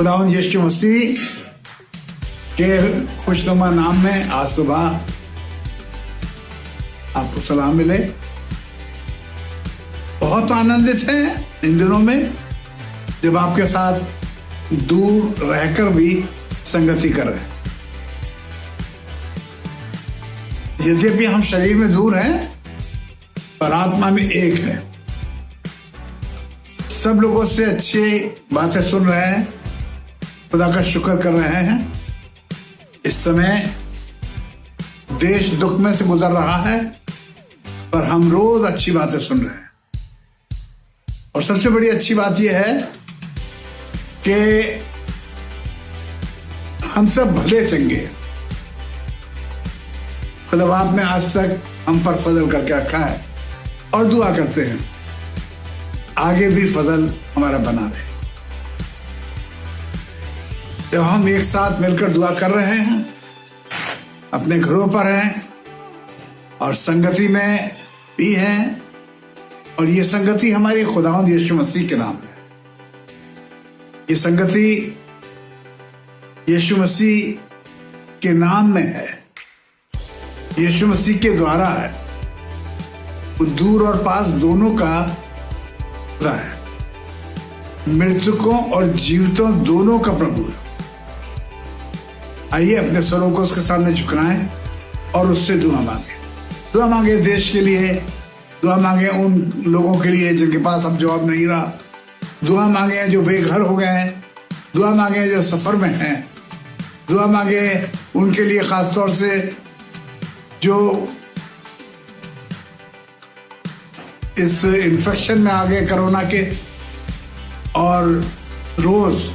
खुदावंद यीशु मसीह के खुशनुमा नाम में आज सुबह आपको सलाम मिले। बहुत आनंदित हैं इन दिनों में जब आपके साथ दूर रहकर भी संगति कर रहे हैं। यद्यपि हम शरीर में दूर हैं पर आत्मा में एक है। सब लोगों से अच्छी बातें सुन रहे हैं, खुदा का शुक्र कर रहे हैं। इस समय देश दुख में से गुजर रहा है पर हम रोज अच्छी बातें सुन रहे हैं। और सबसे बड़ी अच्छी बात यह है कि हम सब भले चंगे हैं। खुदा बाप ने आज तक हम पर फजल करके रखा है और दुआ करते हैं आगे भी फजल हमारा बना रहे। जब हम एक साथ मिलकर दुआ कर रहे हैं, अपने घरों पर हैं और संगति में भी हैं, और ये संगति हमारी खुदावंद यीशु मसीह के नाम है। ये संगति यीशु मसीह के नाम में है, यीशु मसीह के द्वारा है। वो दूर और पास दोनों का खुदा है, मृतकों और जीवितों दोनों का प्रभु है। आइए अपने स्वरों को उसके सामने झुकाएं और उससे दुआ मांगे। दुआ मांगे देश के लिए, दुआ मांगे उन लोगों के लिए जिनके पास अब जवाब नहीं रहा, दुआ मांगे जो बेघर हो गए हैं, दुआ मांगे जो सफर में हैं, दुआ मांगे उनके लिए खासतौर से जो इस इन्फेक्शन में आ गए कोरोना के और रोज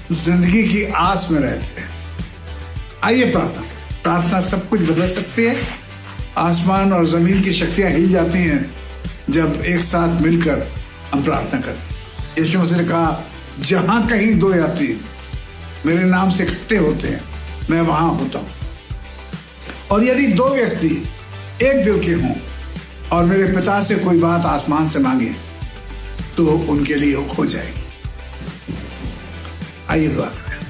जिंदगी की आस में रहते हैं। आइए प्रार्थना सब कुछ बदल सकती है। आसमान और जमीन की शक्तियां हिल जाती हैं जब एक साथ मिलकर हम प्रार्थना करते हैं। यीशु मसीह ने कहा, जहां कहीं दो या तीन मेरे नाम से इकट्ठे होते हैं, मैं वहां होता हूं। और यदि दो व्यक्ति एक दिल के हों और मेरे पिता से कोई बात आसमान से मांगे तो उनके लिए हो जाएगी। आइए दुआ करें।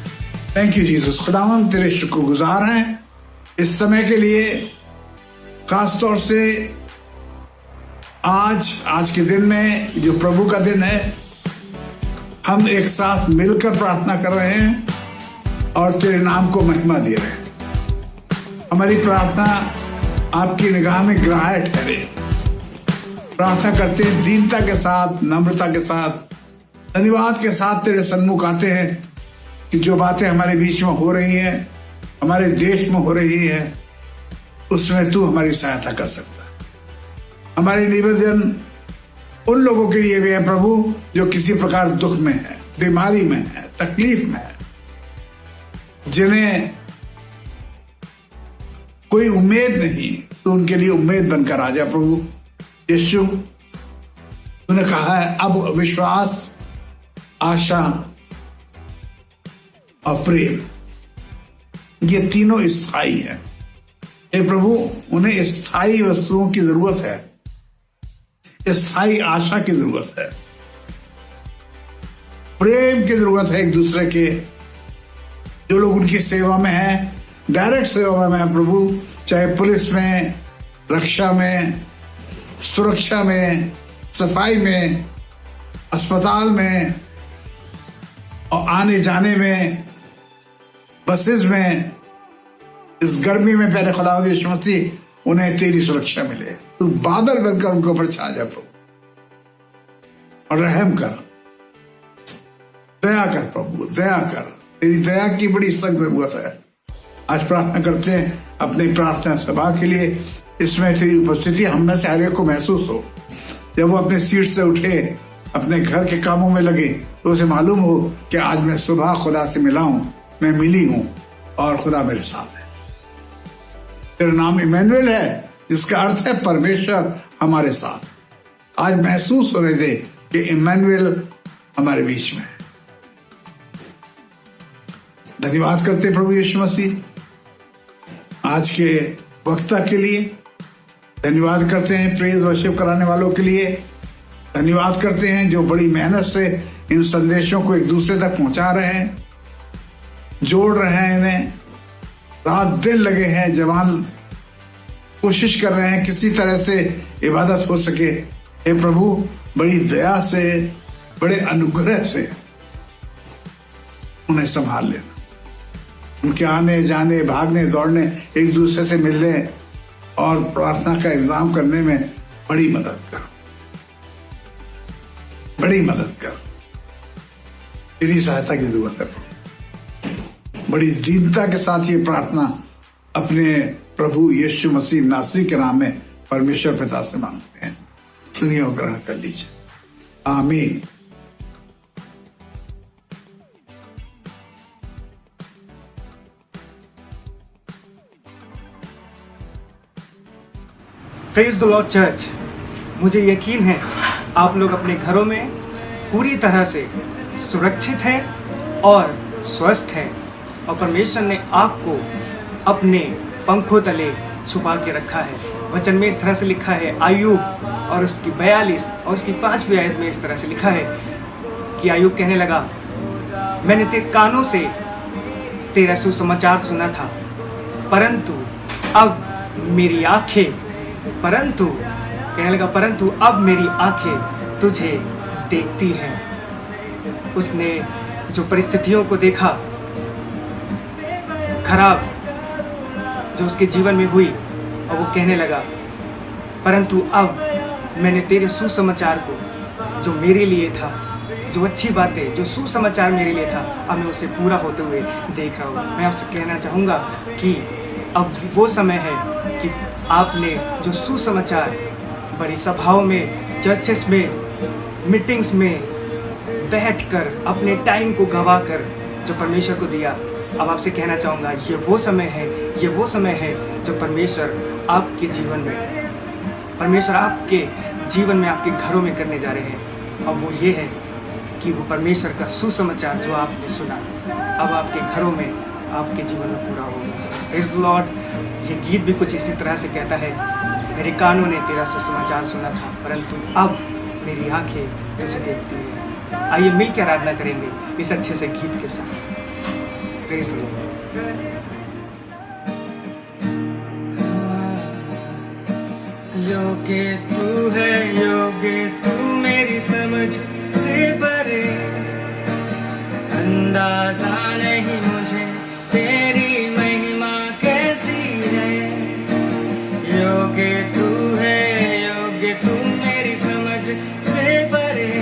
Thank you Jesus. खुदावंद तेरे शुक्रगुजार हैं इस समय के लिए, खासतौर से आज के दिन में जो प्रभु का दिन है, हम एक साथ मिलकर प्रार्थना कर रहे हैं और तेरे नाम को महिमा दे रहे हैं। हमारी प्रार्थना आपकी निगाह में ग्राह्य ठहरे। प्रार्थना करते हैं दीनता के साथ, नम्रता के साथ, धन्यवाद के साथ तेरे सन्मुख आते हैं कि जो बातें हमारे बीच में हो रही हैं, हमारे देश में हो रही है, उसमें तू हमारी सहायता कर सकता है। हमारे निवेदन उन लोगों के लिए भी है प्रभु जो किसी प्रकार दुख में है, बीमारी में है, तकलीफ में है, जिन्हें कोई उम्मीद नहीं, तो उनके लिए उम्मीद बनकर आ जा प्रभु यीशु। तूने कहा है अब विश्वास, आशा और प्रेम, ये तीनों स्थायी है। हे प्रभु, उन्हें स्थायी वस्तुओं की जरूरत है, स्थायी आशा की जरूरत है, प्रेम की जरूरत है एक दूसरे के। जो लोग उनकी सेवा में हैं, डायरेक्ट सेवा में है प्रभु, चाहे पुलिस में, रक्षा में, सुरक्षा में, सफाई में, अस्पताल में और आने जाने में, बसेस में, इस गर्मी में पहले खुदावंद यीशु मसीह उन्हें तेरी सुरक्षा मिले। तू बादल बनकर उनके ऊपर छा जा प्रभु और रहम कर, दया कर प्रभु, दया कर। तेरी दया की बड़ी सख्त जरूरत है। आज प्रार्थना करते हैं अपनी प्रार्थना सभा के लिए, इसमें तेरी उपस्थिति हम में से हर एक को महसूस हो। जब वो अपने सीट से उठे, अपने घर के कामों में लगे, तो उसे मालूम हो कि आज मैं सुबह खुदा से मिला हूं, मैं मिली हूं और खुदा मेरे साथ है। तेरा नाम इमैनुएल है, जिसका अर्थ है परमेश्वर हमारे साथ। आज महसूस होने दे कि इमैनुएल हमारे बीच में है। धन्यवाद करते प्रभु यीशु मसीह आज के वक्ता के लिए। धन्यवाद करते हैं प्रेज वर्शिप कराने वालों के लिए। धन्यवाद करते हैं जो बड़ी मेहनत से इन संदेशों को एक दूसरे तक पहुंचा रहे हैं, जोड़ रहे हैं इन्हें। रात दिन लगे हैं, जवान कोशिश कर रहे हैं किसी तरह से इबादत हो सके। हे प्रभु, बड़ी दया से, बड़े अनुग्रह से उन्हें संभाल लेना। उनके आने जाने, भागने दौड़ने, एक दूसरे से मिलने और प्रार्थना का इंतजाम करने में बड़ी मदद करो, बड़ी मदद करो। तेरी सहायता की जरूरत है। बड़ी दीनता के साथ ये प्रार्थना अपने प्रभु यीशु मसीह नासरी के नाम में परमेश्वर पिता से मांगते हैं। सुनिए और ग्रहण कर लीजिए। आमीन। Praise the Lord church. मुझे यकीन है आप लोग अपने घरों में पूरी तरह से सुरक्षित हैं और स्वस्थ हैं, और परमेश्वर ने आपको अपने पंखों तले छुपा के रखा है। वचन में इस तरह से लिखा है, आयूब और उसकी 42 और उसकी 5वीं आयत में इस तरह से लिखा है कि आयूब कहने लगा, मैंने तेरे कानों से तेरा सुसमाचार सुना था, परंतु अब मेरी आंखें परंतु अब मेरी आंखें तुझे देखती हैं। उसने जो परिस्थितियों को देखा खराब जो उसके जीवन में हुई, और वो कहने लगा, परंतु अब मैंने तेरे सुसमाचार को जो मेरे लिए था, जो अच्छी बातें, जो सुसमाचार मेरे लिए था, अब मैं उसे पूरा होते हुए देख रहा हूँ। मैं आपसे कहना चाहूँगा कि अब वो समय है कि आपने जो सुसमाचार बड़ी सभाओं में, चर्चेस में, मीटिंग्स में बैठकर अपने टाइम को गवा कर जो परमेश्वर को दिया, अब आपसे कहना चाहूँगा ये वो समय है जो परमेश्वर आपके जीवन में, आपके घरों में करने जा रहे हैं। और वो ये है कि वो परमेश्वर का सुसमाचार जो आपने सुना अब आपके घरों में, आपके जीवन में पूरा होगा। Praise the Lord. ये गीत भी कुछ इसी तरह से कहता है, मेरे कानों ने तेरा सुसमाचार सुना था, परंतु अब मेरी आंखें तुझे देखती हैं। आइए मिल के आराधना करेंगे इस अच्छे से गीत के साथ। Praise the Lord. योग्य तू है, योग्य तू मेरी समझ से परे, अंदाजा नहीं मुझे तेरी महिमा कैसी है। योग्य तू है, योग्य तू मेरी समझ से परे,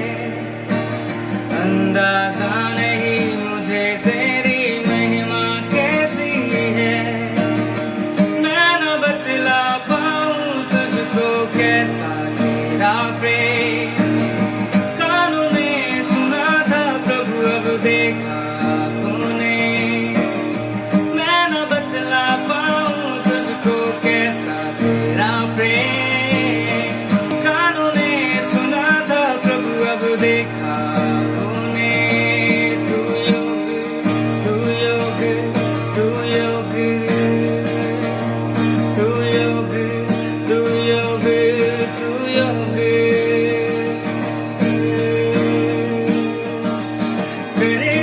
अंदाजा नहीं मुझे तेरी महिमा कैसी है। मैं न बतला पाऊं तुझको कैसा तेरा प्रेम, कानों में सुना था प्रभु अब देखा तूने। मैं न बतला पाऊं तुझको कैसा तेरा प्रेम, कानों ने सुना था प्रभु अब देखा तूने। तू योग, तू योग, तू योग, तू योग, तू योग, तू योग। तेरे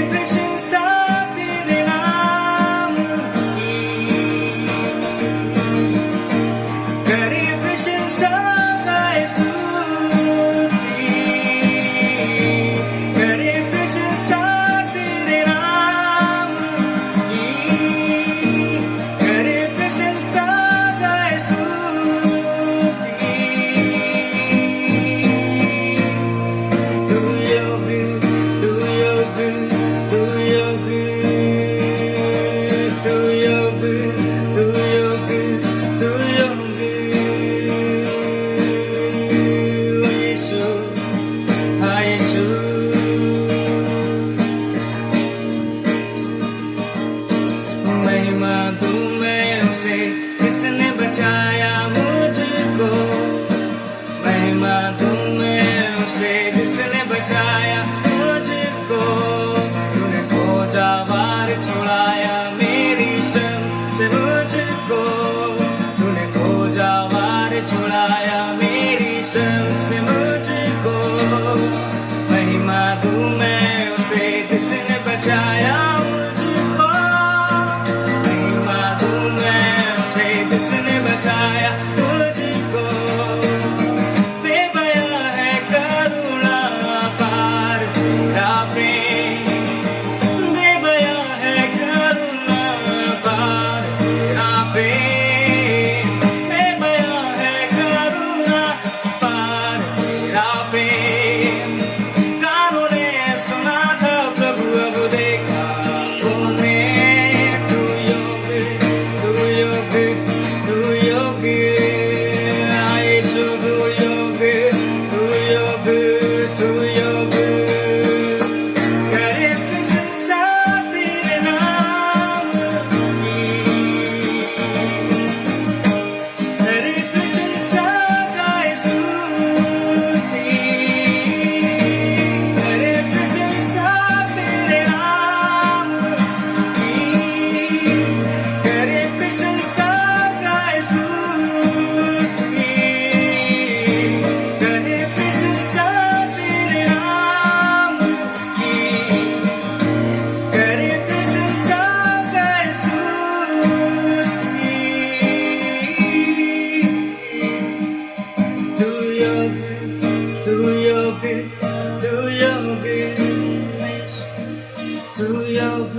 तू योग,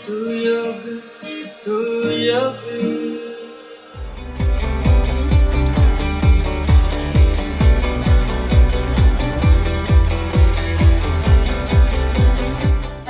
तू योग, तू योग।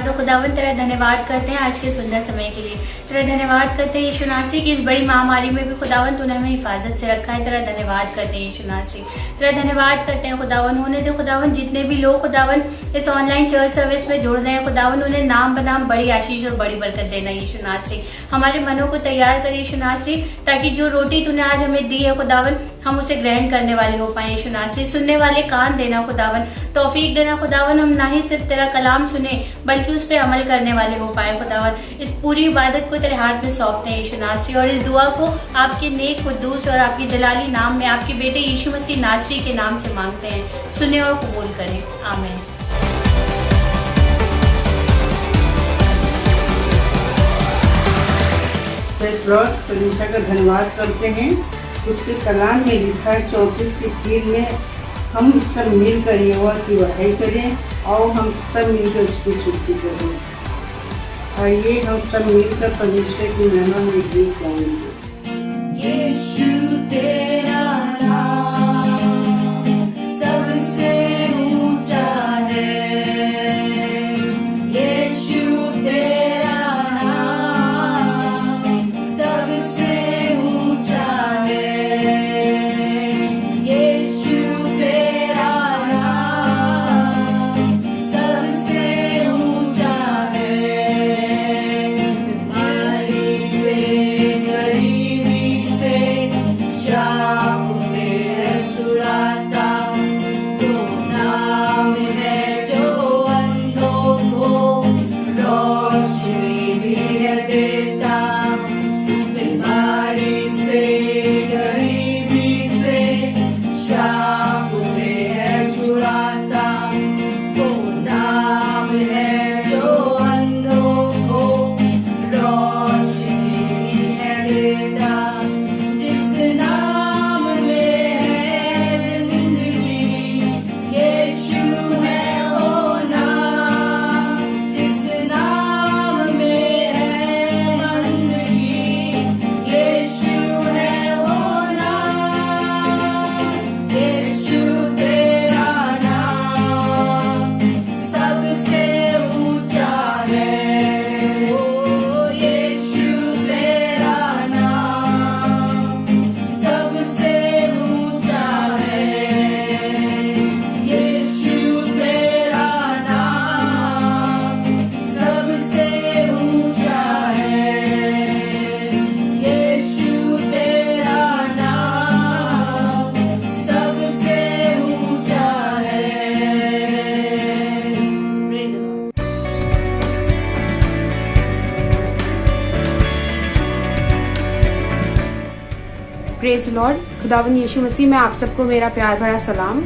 तो खुदावन तेरा धन्यवाद करते हैं आज के सुंदर समय के लिए। तेरा धन्यवाद करते हैं यीशु नासरी की इस बड़ी महामारी में भी खुदावन तूने हमें हिफाजत से रखा है। तेरा धन्यवाद करते हैं यीशु नासरी। तेरा धन्यवाद करते हैं खुदावन। होने दे खुदावन जितने भी लोग खुदावन इस ऑनलाइन चर्च सर्विस में जुड़ रहे हैं खुदावन, उन्हें नाम बनाम बड़ी आशीष और बड़ी बरकत देना यीशु नासरी। हमारे मनों को तैयार करे यीशु नासरी, ताकि जो रोटी तूने आज हमें दी है खुदावन हम उसे ग्रहण करने वाले हो पाए यीशु नासरी। सुनने वाले कान देना खुदावन, तौफीक देना खुदावन, हम ना ही सिर्फ तेरा कलाम सुने बल्कि उस पर अमल करने वाले हो पाए खुदावन। इस पूरी इबादत को तेरे हाथ में सौंपते हैं यीशु नासरी, और इस दुआ को आपके नेक कुद्दूस और आपकी जलाली नाम में आपके बेटे यीशु मसीह नासरी के नाम से मांगते हैं। सुने और कबूल करें, आमीन। Praise Lord. परमेश्वर का धन्यवाद करते हैं। उसके कलाम में लिखा है 34 की 3 में हम सब मिलकर यहोवा की बड़ाई करें और हम सब मिलकर उसकी स्तुति करें। आइए हम सब मिलकर परमेश्वर की महिमा में गीत गाएंगे। यीशु तेरा नाम सबसे ऊंचा है, यीशु तेरा नाम सबसे ऊंचा है, यीशु तेरा नाम सबसे ऊंचा है। बीमारी से गरीबी से शाप से छुड़ाता तो नाम है जो अंधों को रोशनी भी देता। बीमारी से गरीबी से शाप से छुड़ाता तो नाम है जो अंधों को रोशनी है देता। जिस नाम में है जिंदगी यीशु है वो नाम, जिस नाम में है बंदगी यीशु है वो नाम। यीशु तेरा नाम सबसे ऊंचा है, ओ यीशु तेरा नाम सबसे ऊंचा है, यीशु तेरा नाम सबसे ऊंचा है, यीशु तेरा नाम सबसे ऊंचा है। Praise the Lord. Praise Lord. खुदावन यीशु मसीह में आप सबको मेरा प्यार भरा सलाम।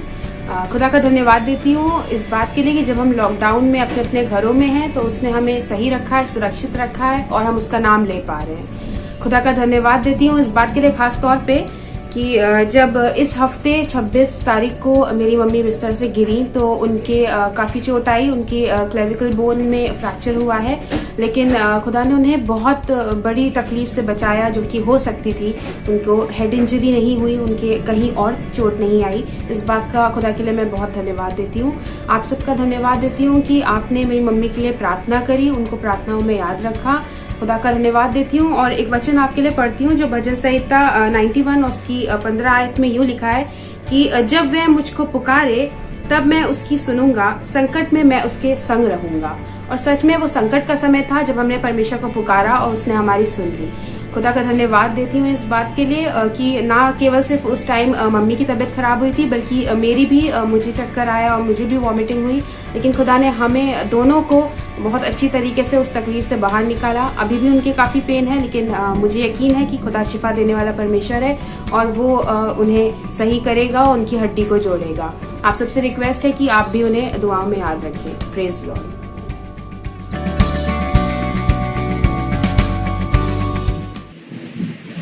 खुदा का धन्यवाद देती हूँ इस बात के लिए कि जब हम लॉकडाउन में अपने अपने घरों में हैं तो उसने हमें सही रखा है, सुरक्षित रखा है और हम उसका नाम ले पा रहे हैं। खुदा का धन्यवाद देती हूँ इस बात के लिए खास तौर पे कि जब इस हफ्ते 26 तारीख को मेरी मम्मी बिस्तर से गिरी तो उनके काफी चोट आई, उनकी क्लेविकल बोन में फ्रैक्चर हुआ है, लेकिन खुदा ने उन्हें बहुत बड़ी तकलीफ से बचाया जो कि हो सकती थी। उनको हेड इंजरी नहीं हुई, उनके कहीं और चोट नहीं आई। इस बात का खुदा के लिए मैं बहुत धन्यवाद देती हूँ। आप सबका धन्यवाद देती हूँ कि आपने मेरी मम्मी के लिए प्रार्थना करी, उनको प्रार्थनाओं में याद रखा। खुदा का धन्यवाद देती हूँ और एक वचन आपके लिए पढ़ती हूँ जो भजन संहिता 91 उसकी 15 आयत में यूं लिखा है कि जब वह मुझको पुकारे तब मैं उसकी सुनूंगा, संकट में मैं उसके संग रहूंगा। और सच में वो संकट का समय था जब हमने परमेश्वर को पुकारा और उसने हमारी सुन ली। खुदा का धन्यवाद देती हूँ इस बात के लिए कि ना केवल सिर्फ उस टाइम मम्मी की तबीयत खराब हुई थी बल्कि मेरी भी, मुझे चक्कर आया और मुझे भी वॉमिटिंग हुई, लेकिन खुदा ने हमें दोनों को बहुत अच्छी तरीके से उस तकलीफ से बाहर निकाला। अभी भी उनके काफी पेन है, लेकिन मुझे यकीन है कि खुदा शिफा देने वाला परमेश्वर है और वो उन्हें सही करेगा और उनकी हड्डी को जोड़ेगा। आप सबसे रिक्वेस्ट है कि आप भी उन्हें दुआओं में याद रखें। Praise lord.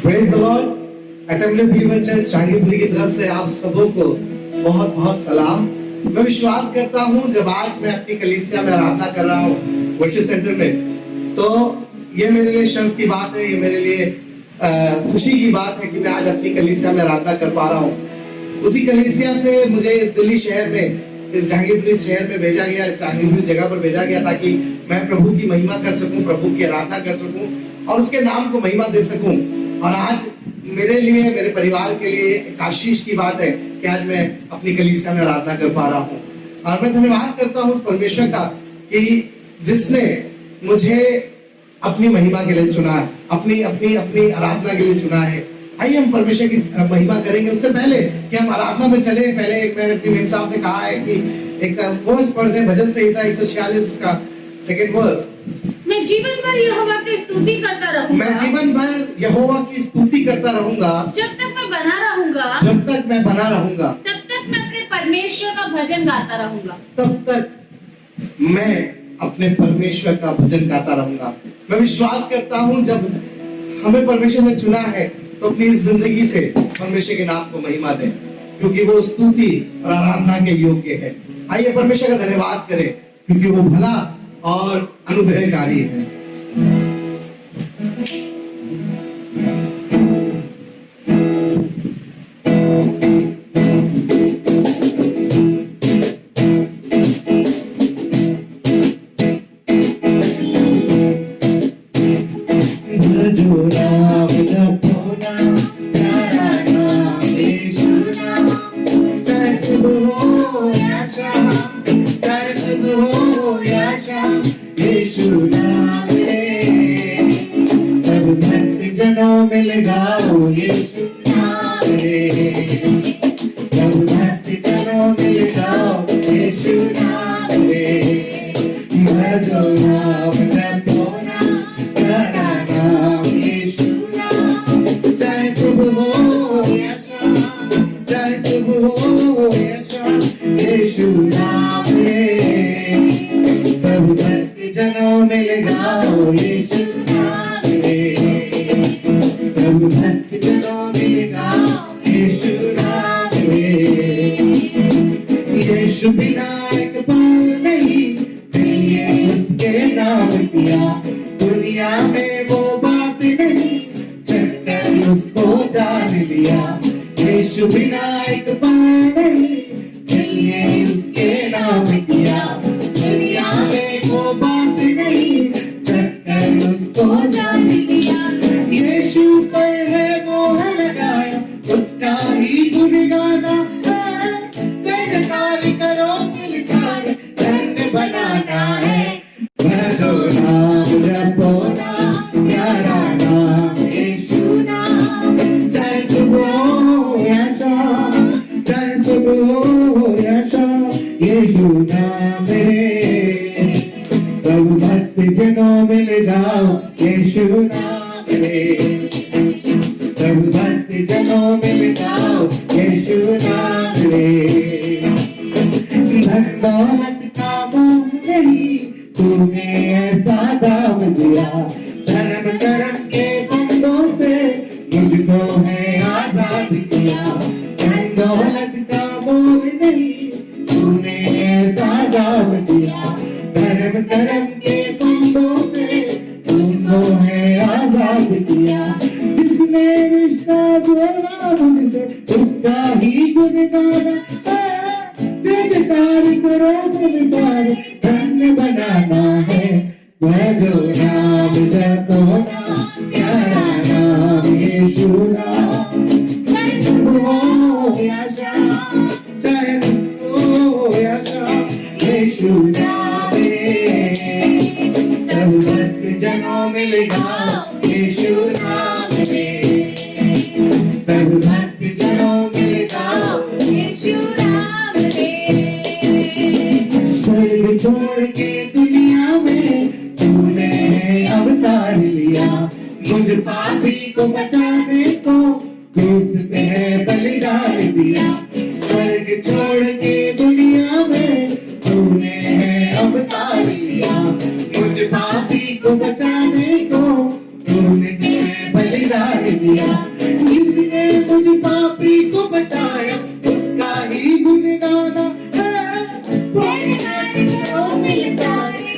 Praise the lord. Assembly of believer church Chandipuri की तरफ से आप सबों को बहुत बहुत सलाम। मैं विश्वास करता हूँ जब आज मैं अपनी कलीसिया में आराधना कर रहा हूँ वर्शिप सेंटर में। तो ये मेरे लिए शर्म की बात है, ये मेरे लिए खुशी की बात है कि मैं आज अपनी कलीसिया में आराधना कर पा रहा हूँ। उसी कलीसिया से मुझे इस दिल्ली शहर में, इस जहांगीरपुरी शहर में भेजा गया, इस जहांगीरपुरी जगह पर भेजा गया ताकि मैं प्रभु की महिमा कर सकूं, प्रभु की आराधना कर सकूं और उसके नाम को महिमा दे सकूं। और आज मेरे लिए, मेरे परिवार के लिए एक आशीष की बात है कि आज मैं अपनी कलीसिया में आराधना कर पा रहा हूँ। और मैं धन्यवाद करता हूँ उस परमेश्वर का कि जिसने मुझे अपनी महिमा के लिए चुना है, अपनी अपनी अपनी आराधना के लिए चुना है। आइए हम परमेश्वर की महिमा करेंगे। उससे पहले कि हम आराधना में चले, पहले एक मैंने अपनी मेम साहब से कहा है कि एक वर्स पढ़ दें, भजन संहिता 146 का सेकंड वर्स। मैं जीवन भर यहोवा की स्तुति करता रहूंगा। मैं जीवन भर यहोवा की स्तुति करता रहूंगा। जब तक मैं बना रहूंगा, जब तक मैं बना रहूंगा, तब तक मैं अपने परमेश्वर का भजन गाता रहूंगा। तब तक मैं अपने परमेश्वर का भजन गाता रहूंगा। मैं विश्वास करता हूं जब हमें परमेश्वर ने चुना है तो अपनी इस जिंदगी से परमेश्वर के नाम को महिमा दें, क्योंकि वो स्तुति और आराधना के योग्य है। आइए परमेश्वर का धन्यवाद करें क्योंकि वो भला और अनुग्रहकारी है।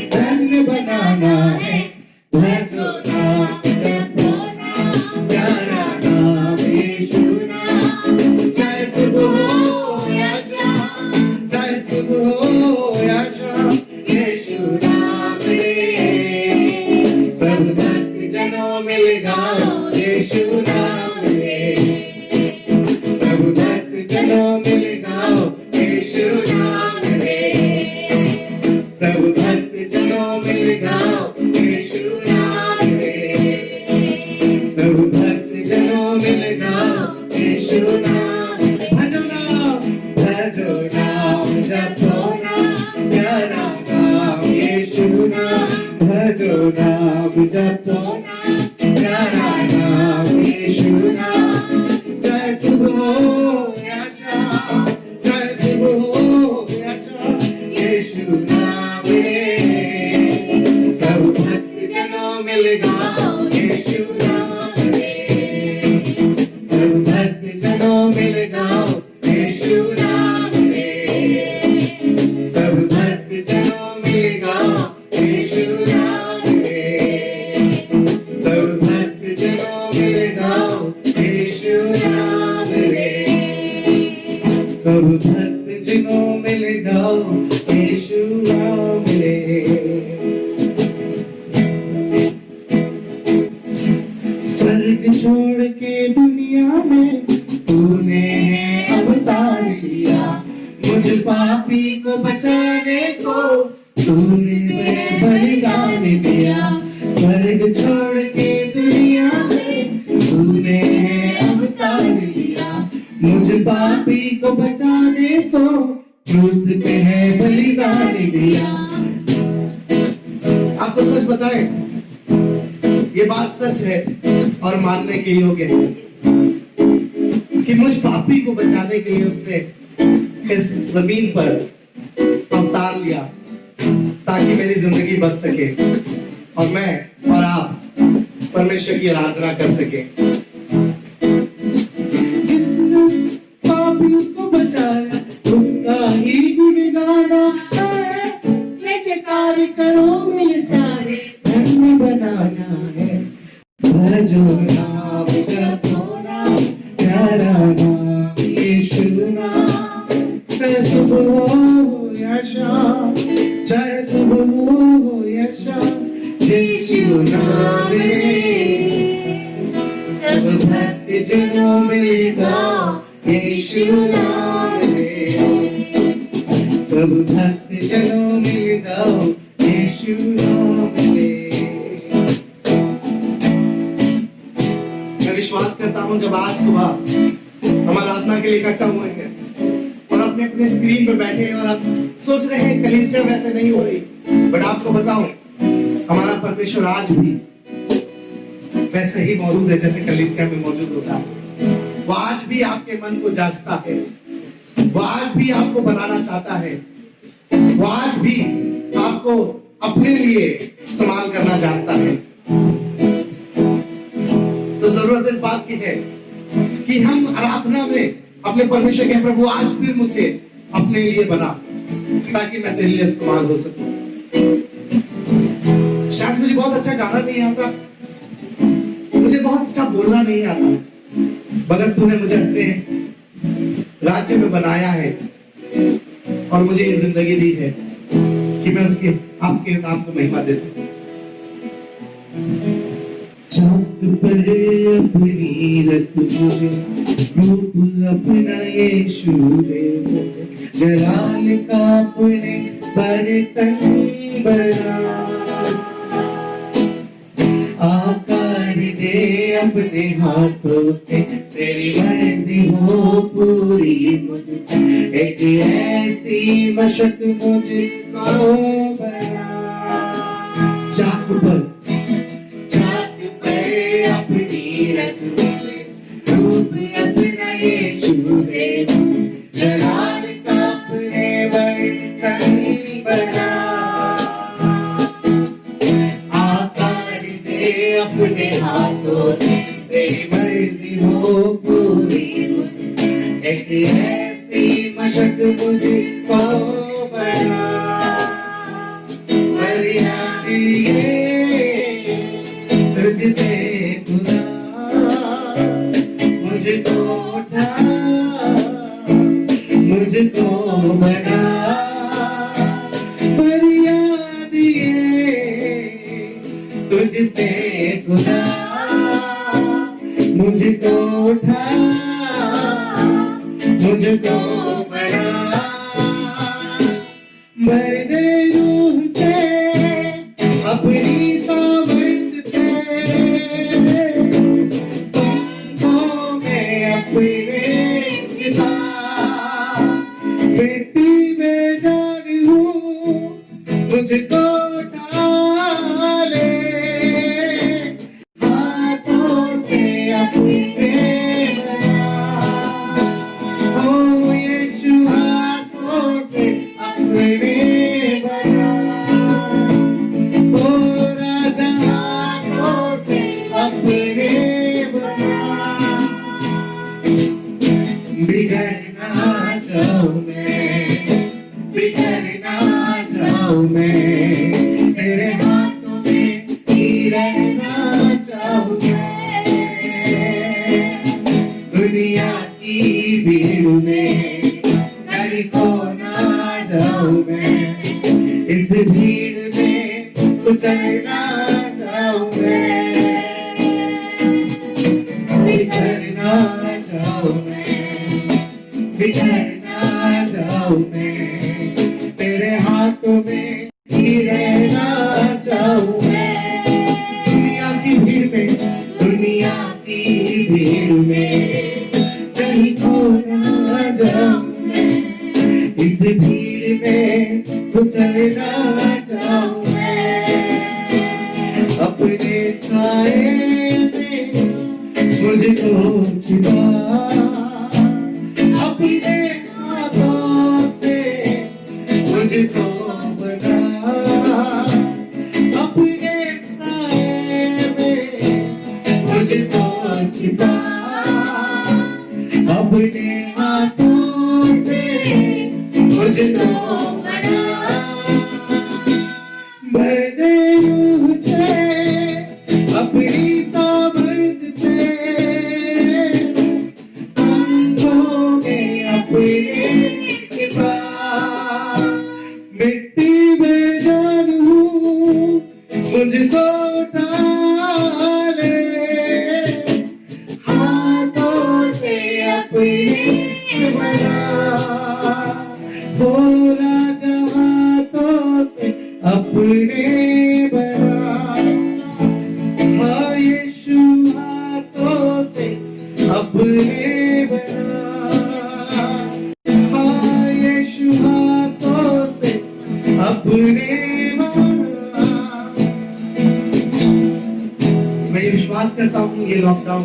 धन्य बना जाना है, भजो नाम जपो नाम, प्यारा नाम यीशु नाम। चाहे सुबह हो या शाम, चाहे सुबह हो या शाम, यीशु नाम रे। सब भक्त जनों में लगाओ यीशु नाम रे। सब भक्त जनों में लगाओ यीशु नाम रे। सब भक्त जनों में लगाओ यीशु नाम रे। सब भक्त जनों में लगाओ यीशु नाम। भजो नाम जपो नाम, प्यारा नाम यीशु नाम। भजो नाम जपो नाम, प्यारा नाम यीशु नाम। चाहे सुबह हो या शाम, चाहे सुबह हो या शाम, यीशु नाम रे। सब भक्त जनों में लगाओ यीशु नाम रे। सब भक्त जनों में लगाओ यीशु नाम रे। सब भक्त जनों में लगाओ यीशु नाम रे। सब भक्त जनों में लगाओ यीशु नाम रे। सब भक्त जनों में लगाओ यीशु नाम रे। स्वर्ग छोड़ के दुनिया में तूने है अवतार लिया, मुझ पापी को बचाने को तूने बलिदान दिया। स्वर्ग छोड़ के दुनिया में तूने है अवतार लिया, मुझ पापी को बचाने को क्रूस पे है बलिदान दिया। आपको सच बताएं, ये बात सच है और मानने के योग्य है कि मुझ पापी को बचाने के लिए उसने इस जमीन पर अवतार लिया ताकि मेरी जिंदगी बच सके और मैं और आप परमेश्वर की आराधना कर सके। जिसने पापी को बचाया उसका ही गुण गाना है, जयकार करो मेरे सारे, धन्य बनाना है। भजो नाम जपो नाम, प्यारा नाम यीशु नाम। चाहे सुबह हो या शाम, चाहे सुबह हो या शाम, यीशु नाम रे। सब भक्त जनों में लगाओ यीशु नाम रे। सब भक्त जनों में लगाओ यीशु नाम रे। मैं विश्वास करता हूं जब आज सुबह हम आराधना के लिए इकट्ठा हुए हैं और अपने अपने स्क्रीन पे बैठे हैं और आप सोच रहे हैं कलीसिया वैसे नहीं हो रही, बट आपको बताऊं हमारा परमेश्वर आज भी वैसे ही मौजूद है जैसे कलीसिया में मौजूद होता है। वो आज भी आपके मन को जांचता है, वो आज भी आपको बनाना चाहता है, वो आज भी आपको अपने लिए इस्तेमाल करना जानता है। तो जरूरत इस बात की है कि हम आराधना में अपने परमेश्वर के प्रभु आज फिर मुझसे अपने लिए बना ताकि मैं तेरे लिए इस्तेमाल हो सकूं। शायद मुझे बहुत अच्छा गाना नहीं आता, मुझे बहुत अच्छा बोलना नहीं आता, मगर तूने मुझे अपने राज्य में बनाया है और मुझे ये जिंदगी दी है कि मैं उसके आपके नाम को महिमा दे सकूं। चाँद पर अपनी रख मुझे, रूप अपना यीशु दे मुझे, जलाल का अपने बर्तन बना, आकार दे अपने हाथों से, तेरी मर्जी हो पूरी मुझसे, एक ऐसी मशक मुझको बना। चाक पर अपनी रख मुझे, रूप अपना यीशु दे मुझे, जलाल का अपने बर्तन बना, आकार दे अपने हाथों से, तेरी मर्जी हो पूरी मुझसे, एक ऐसी मशक मुझको बना। हरियाली मुझसे खुदा मुझको उठा मुझको बना भर दे रूह से अपनी सामर्थ से तुमको मैं अपने छिपा मिट्टी में जान हूँ मुझको उठा ले हाथों से अपने बना ओ यीशु हाथों से अपने बना ओ राजा हाथों से अपने बना बिगड़ना चाहूं मैं बिगड़ना चाहूं मैं तेरे हाथों में ही रहना चाहूं मैं दुनिया की भीड़ में डर को ना जाऊं मैं इस भीड़ में कुचलना चाहूं मैं बिगड़ना चाहूं मैं बिगड़ना चाहूं मैं तेरे हाथों में ही रहना चाहूं मैं दुनिया की भीड़ में दुनिया की भीड़ में कहीं खो ना जाऊं मैं इस भीड़ में कुचलना चाहूं मैं अपने साए में मुझको छिपा अपने हाथों से मुझको बना अपने साए में मुझको छिपा अपने हाथों से मुझको बना भर दे रूह से अपनी सामर्थ से छिपा मिट्टी में जान हूँ मुझको उठा ले हाथों से अपने बना हो राजा हाथों से अपने बना हाँ यीशु हाथों से अपने बना अपने मैं ये विश्वास करता हूँ ये लॉकडाउन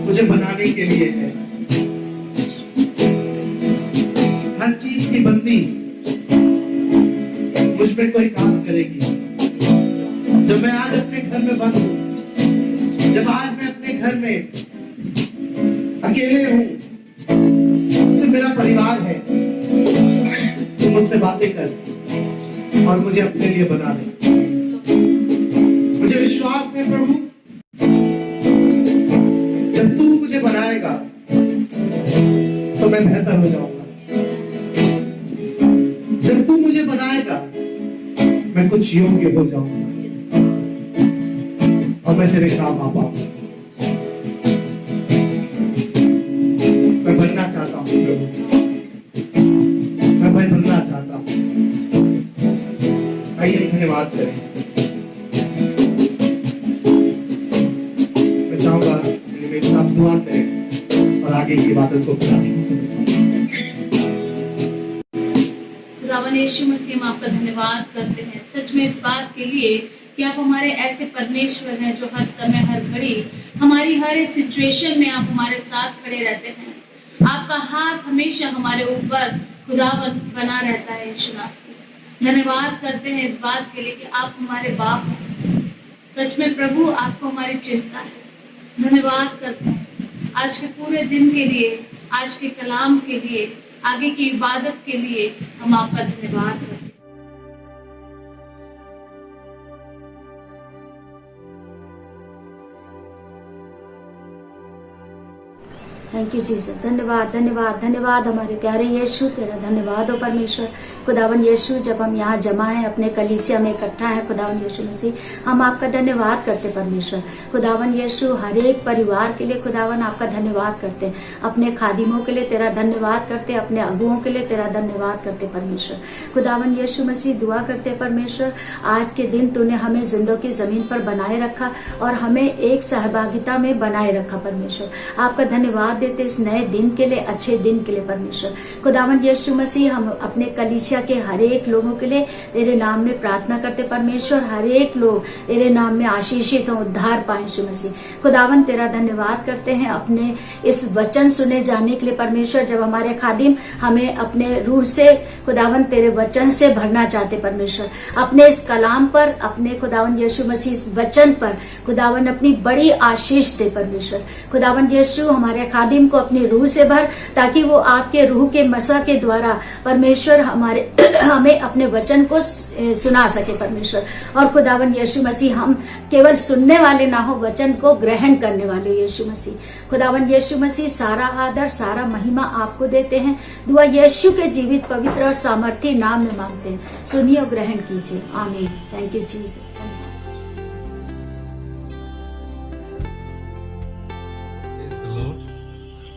मुझे बनाने के लिए है हर चीज की बंदी मुझ पे कोई काम करेगी जब मैं आज अपने घर में बंद हूँ जब आज मैं अपने घर में अकेले हूँ सिर्फ मेरा परिवार है तू मुझसे बातें कर और मुझे अपने लिए बना ले मुझे विश्वास है प्रभु जब तू मुझे बनाएगा तो मैं बेहतर हो जाऊंगा जब तू मुझे बनाएगा मैं कुछ योग्य हो जाऊंगा और मैं तेरे काम आ पाऊंगा मैं बनना चाहता हूँ प्रभु मैं बनना चाहता हूँ आइए धन्यवाद करें मैं चाहूंगा कि मेरे साथ दुआ करें और आगे की इबादत को पूरा खुदावन यीशु मसीह हम आपका धन्यवाद करते हैं सच में इस बात के लिए कि आप हमारे ऐसे परमेश्वर हैं जो हर समय हर घड़ी हमारी हर एक सिचुएशन में आप हमारे साथ खड़े रहते हैं आपका हाथ हमेशा हमारे ऊपर खुदावन बना रहता है यीशु मसीह धन्यवाद करते हैं इस बात के लिए कि आप हमारे बाप हैं सच में प्रभु आपको हमारी चिंता है धन्यवाद करते हैं आज के पूरे दिन के लिए आज के कलाम के लिए आगे की इबादत के लिए हम आपका धन्यवाद करते हैं थैंक यू जीसस। धन्यवाद धन्यवाद धन्यवाद हमारे प्यारे यीशु, तेरा धन्यवाद हो परमेश्वर। खुदावन यीशु, जब हम यहाँ जमा हैं, अपने कलीसिया में इकट्ठा है खुदावन यीशु मसीह, हम आपका धन्यवाद करते परमेश्वर। खुदावन यीशु, हर एक परिवार के लिए खुदावन आपका धन्यवाद करते, अपने खादिमों के लिए तेरा धन्यवाद करते, अपने अगुओं के लिए तेरा धन्यवाद करते परमेश्वर। खुदावन यीशु मसीह, दुआ करते परमेश्वर, आज के दिन तूने हमें जिंदों की जमीन पर बनाए रखा और हमें एक सहभागिता में बनाए रखा परमेश्वर। आपका धन्यवाद देते इस नए दिन के लिए, अच्छे दिन के लिए परमेश्वर। खुदावन यीशु मसीह, हम अपने कलीसिया के हर एक लोगों के लिए तेरे नाम में प्रार्थना करते परमेश्वर। हर एक लोग तेरे नाम में आशीषित हो, उद्धार पाए यीशु मसीह। खुदावन तेरा धन्यवाद करते हैं अपने इस वचन सुने जाने के लिए परमेश्वर। जब हमारे खादिम हमें अपने रूह से खुदावन तेरे वचन से भरना चाहते परमेश्वर, अपने इस कलाम पर, अपने खुदावन यीशु मसीह इस वचन पर खुदावन अपनी बड़ी आशीष दे परमेश्वर। खुदावन यीशु, हमारे खादिम को अपनी रूह से भर, ताकि वो आपके रूह के मसा के द्वारा परमेश्वर हमें अपने वचन को सुना सके परमेश्वर। और खुदावन यीशु मसीह, हम केवल सुनने वाले ना हो, वचन को ग्रहण करने वाले यीशु मसीह। खुदावन यीशु मसीह, सारा आदर सारा महिमा आपको देते हैं। दुआ यीशु के जीवित पवित्र और सामर्थी नाम में मांगते हैं, सुनिए और ग्रहण कीजिए, आमीन। Thank you Jesus.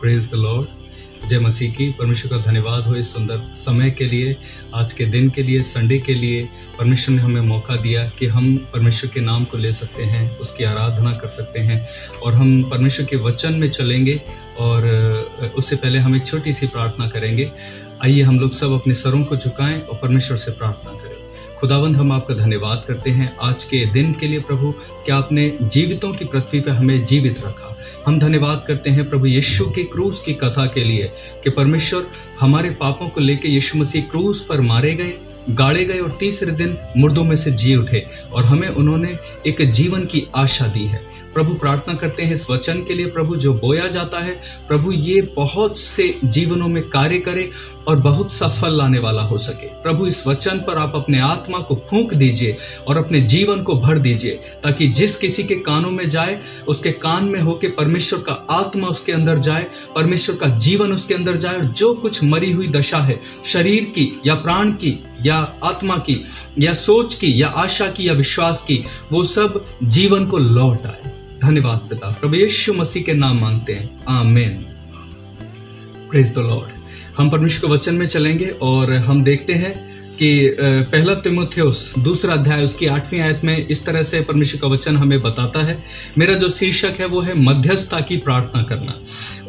Praise the Lord. जय मसीह की। परमेश्वर का धन्यवाद हो इस सुंदर समय के लिए, आज के दिन के लिए, संडे के लिए। परमेश्वर ने हमें मौका दिया कि हम परमेश्वर के नाम को ले सकते हैं, उसकी आराधना कर सकते हैं और हम परमेश्वर के वचन में चलेंगे। और उससे पहले हम एक छोटी सी प्रार्थना करेंगे। आइए हम लोग सब अपने सरों को झुकाएं और परमेश्वर से प्रार्थना करें। खुदावंद, हम आपका धन्यवाद करते हैं आज के दिन के लिए प्रभु, कि आपने जीवितों की पृथ्वी पर हमें जीवित रखा। हम धन्यवाद करते हैं प्रभु यीशु के क्रूस की कथा के लिए, कि परमेश्वर हमारे पापों को लेकर यीशु मसीह क्रूस पर मारे गए, गाड़े गए और तीसरे दिन मुर्दों में से जी उठे और हमें उन्होंने एक जीवन की आशा दी है। प्रभु, प्रार्थना करते हैं इस वचन के लिए प्रभु, जो बोया जाता है प्रभु, ये बहुत से जीवनों में कार्य करे और बहुत सा फल लाने वाला हो सके। प्रभु, इस वचन पर आप अपने आत्मा को फूंक दीजिए और अपने जीवन को भर दीजिए, ताकि जिस किसी के कानों में जाए उसके कान में होके परमेश्वर का आत्मा उसके अंदर जाए, परमेश्वर का जीवन उसके अंदर जाए और जो कुछ मरी हुई दशा है, शरीर की या प्राण की या आत्मा की या सोच की या आशा की या विश्वास की, वो सब जीवन को लौट आए। धन्यवाद पिता, प्रभु यीशु मसीह के नाम मांगते हैं, आमीन। Praise the Lord. हम परमेश्वर के वचन में चलेंगे और हम देखते हैं कि पहला तीमुथियुस 2 अध्याय उसकी 8वीं आयत में इस तरह से परमेश्वर का वचन हमें बताता है। मेरा जो शीर्षक है वो है मध्यस्थता की प्रार्थना करना,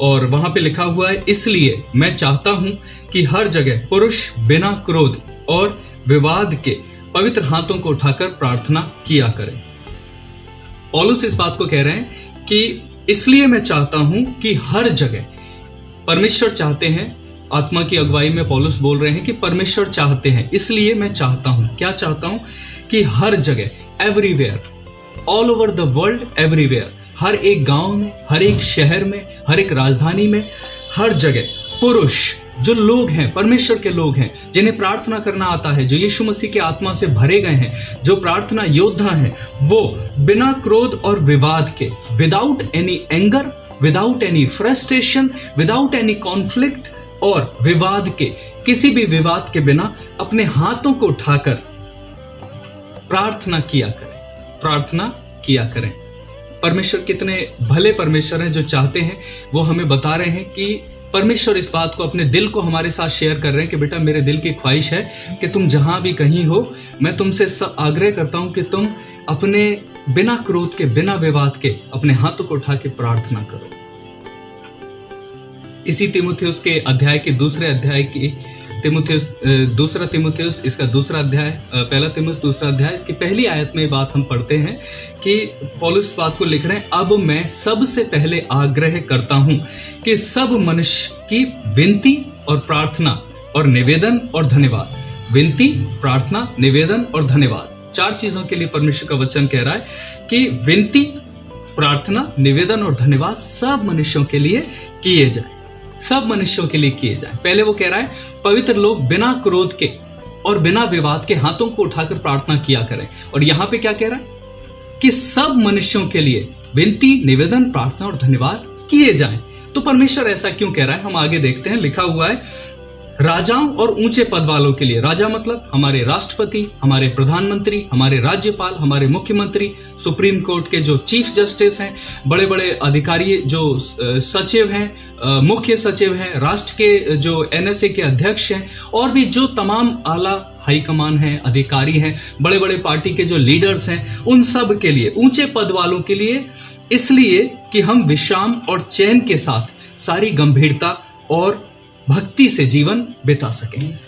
और वहां पे लिखा हुआ है, इसलिए मैं चाहता हूं कि हर जगह पुरुष बिना क्रोध और विवाद के पवित्र हाथों को उठाकर प्रार्थना किया करें। पौलुस इस बात को कह रहे हैं कि इसलिए मैं चाहता हूं कि हर जगह, परमेश्वर चाहते हैं, आत्मा की अगुवाई में पौलुस बोल रहे हैं कि परमेश्वर चाहते हैं, इसलिए मैं चाहता हूं। क्या चाहता हूं? कि हर जगह, everywhere, all over the world, everywhere, हर एक गांव में, हर एक शहर में, हर एक राजधानी में, हर जगह पुरुष जो लोग हैं, परमेश्वर के लोग हैं, जिन्हें प्रार्थना करना आता है, जो यीशु मसीह के आत्मा से भरे गए हैं, जो प्रार्थना योद्धा हैं, वो बिना क्रोध और विवाद के, without any anger, without any frustration, without any conflict और विवाद के, किसी भी विवाद के बिना अपने हाथों को उठाकर प्रार्थना किया करें। परमेश्वर कितने भले परमेश्वर हैं, जो चाहते हैं, वो हमें बता रहे हैं कि परमेश्वर इस बात को, अपने दिल को हमारे साथ शेयर कर रहे हैं कि बेटा, मेरे दिल की ख्वाहिश है कि तुम जहां भी कहीं हो, मैं तुमसे आग्रह करता हूं कि तुम अपने बिना क्रोध के, बिना विवाद के अपने हाथों को उठा के प्रार्थना करो। इसी तीमुथियुस के अध्याय के दूसरे अध्याय की दूसरा तीमुथियुस इसका दूसरा अध्याय, पहला तीमुथियुस दूसरा अध्याय, इसकी पहली आयत में बात हम पढ़ते हैं कि पौलुस बात को लिख रहे हैं, अब मैं सबसे पहले आग्रह करता हूं कि सब मनुष्य की विनती और प्रार्थना और निवेदन और धन्यवाद, विनती, प्रार्थना, निवेदन और धन्यवाद, 4 चीजों के लिए परमेश्वर का वचन कह रहा है कि विनती, प्रार्थना, निवेदन और धन्यवाद सब मनुष्यों के लिए किए जाए, सब मनुष्यों के लिए किए जाए। पहले वो कह रहा है, पवित्र लोग बिना क्रोध के और बिना विवाद के हाथों को उठाकर प्रार्थना किया करें। और यहां पे क्या कह रहा है कि सब मनुष्यों के लिए विनती, निवेदन, प्रार्थना और धन्यवाद किए जाएं। तो परमेश्वर ऐसा क्यों कह रहा है, हम आगे देखते हैं। लिखा हुआ है राजाओं और ऊंचे पद वालों के लिए। राजा मतलब हमारे राष्ट्रपति, हमारे प्रधानमंत्री, हमारे राज्यपाल, हमारे मुख्यमंत्री, सुप्रीम कोर्ट के जो चीफ जस्टिस हैं, बड़े बड़े अधिकारी जो सचिव हैं, मुख्य सचिव हैं, राष्ट्र के जो एनएसए के अध्यक्ष हैं, और भी जो तमाम आला हाईकमान हैं, अधिकारी हैं, बड़े बड़े पार्टी के जो लीडर्स हैं, उन सब के लिए, ऊंचे पद वालों के लिए, इसलिए कि हम विश्राम और चैन के साथ सारी गंभीरता और भक्ति से जीवन बिता सकें।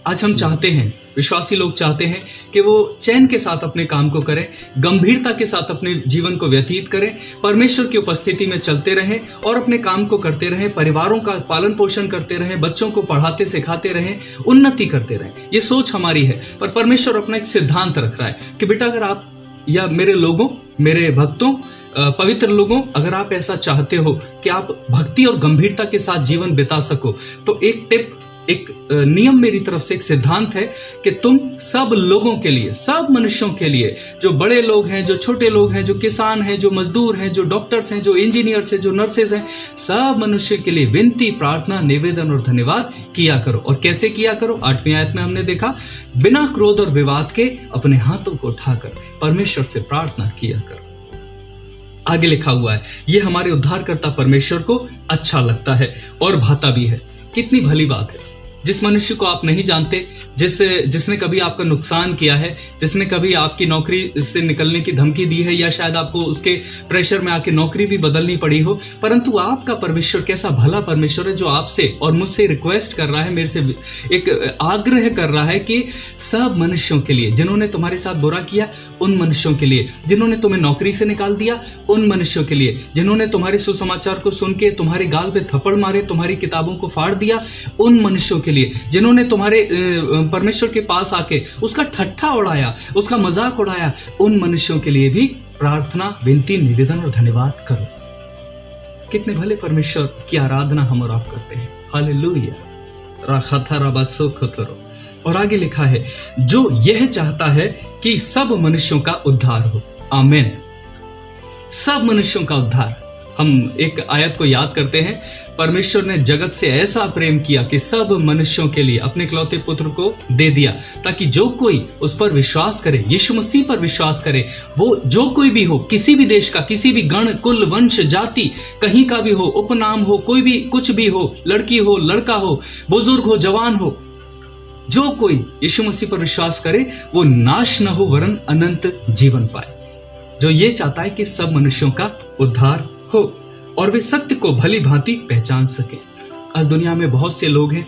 आज हम चाहते हैं, विश्वासी लोग चाहते हैं कि वो चैन के साथ अपने काम को करें, गंभीरता के साथ अपने जीवन को व्यतीत करें, परमेश्वर की उपस्थिति में चलते रहें और अपने काम को करते रहें, परिवारों का पालन पोषण करते रहें, बच्चों को पढ़ाते सिखाते रहें, उन्नति करते रहें। ये सोच हमारी है, पर परमेश्वर अपना एक सिद्धांत रख रहा है कि बेटा अगर आप या मेरे लोगों, मेरे भक्तों, पवित्र लोगों, अगर आप ऐसा चाहते हो कि आप भक्ति और गंभीरता के साथ जीवन बिता सको, तो एक टिप, एक नियम मेरी तरफ से, एक सिद्धांत है कि तुम सब लोगों के लिए, सब मनुष्यों के लिए, जो बड़े लोग हैं, जो छोटे लोग हैं, जो किसान हैं, जो मजदूर हैं, जो डॉक्टर्स हैं, जो इंजीनियर्स हैं, जो नर्सेज हैं, सब मनुष्य के लिए विनती, प्रार्थना, निवेदन और धन्यवाद किया करो। और कैसे किया करो? 8वीं आयत में हमने देखा, बिना क्रोध और विवाद के अपने हाथों को उठाकर परमेश्वर से प्रार्थना किया करो। आगे लिखा हुआ है, ये हमारे उद्धारकर्ता परमेश्वर को अच्छा लगता है और भाता भी है। कितनी भली बात है। जिस मनुष्य को आप नहीं जानते, जिसने कभी आपका नुकसान किया है, जिसने कभी आपकी नौकरी से निकलने की धमकी दी है, या शायद आपको उसके प्रेशर में आके नौकरी भी बदलनी पड़ी हो, परंतु आपका परमेश्वर कैसा भला परमेश्वर है जो आपसे और मुझसे रिक्वेस्ट कर रहा है, मेरे से एक आग्रह कर रहा है कि सब मनुष्यों के लिए, जिन्होंने तुम्हारे साथ बुरा किया उन मनुष्यों के लिए, जिन्होंने तुम्हें नौकरी से निकाल दिया उन मनुष्यों के लिए, जिन्होंने तुम्हारे सुसमाचार को सुन के तुम्हारे गाल पे थप्पड़ मारे, तुम्हारी किताबों को फाड़ दिया उन मनुष्यों के लिए, जिन्होंने तुम्हारे परमेश्वर के पास आके उसका ठट्ठा उड़ाया, उसका मजाक उड़ाया, उन मनुष्यों के लिए भी प्रार्थना, विनती, निवेदन और धन्यवाद करो। कितने भले परमेश्वर की आराधना हम और आप करते हैं। हालेलुया। राखाथा राबासो खतरो। और आगे लिखा है, जो यह चाहता है कि सब मनुष्यों का उद्धार हो। आमीन। सब मनुष्यों का उद्धार। हम एक आयत को याद करते हैं, परमेश्वर ने जगत से ऐसा प्रेम किया कि सब मनुष्यों के लिए अपने इकलौते पुत्र को दे दिया, ताकि जो कोई उस पर विश्वास करे, यीशु मसीह पर विश्वास करे, वो जो कोई भी हो, किसी भी देश का, किसी भी गण, कुल, वंश, जाति, कहीं का भी हो, उपनाम हो, कोई भी कुछ भी हो, लड़की हो, लड़का हो, बुजुर्ग हो, जवान हो, जो कोई यीशु मसीह पर विश्वास करे वो नाश न हो वरन अनंत जीवन पाए। जो ये चाहता है कि सब मनुष्यों का उद्धार हो और वे सत्य को भली भांति पहचान सके। आज दुनिया में बहुत से लोग हैं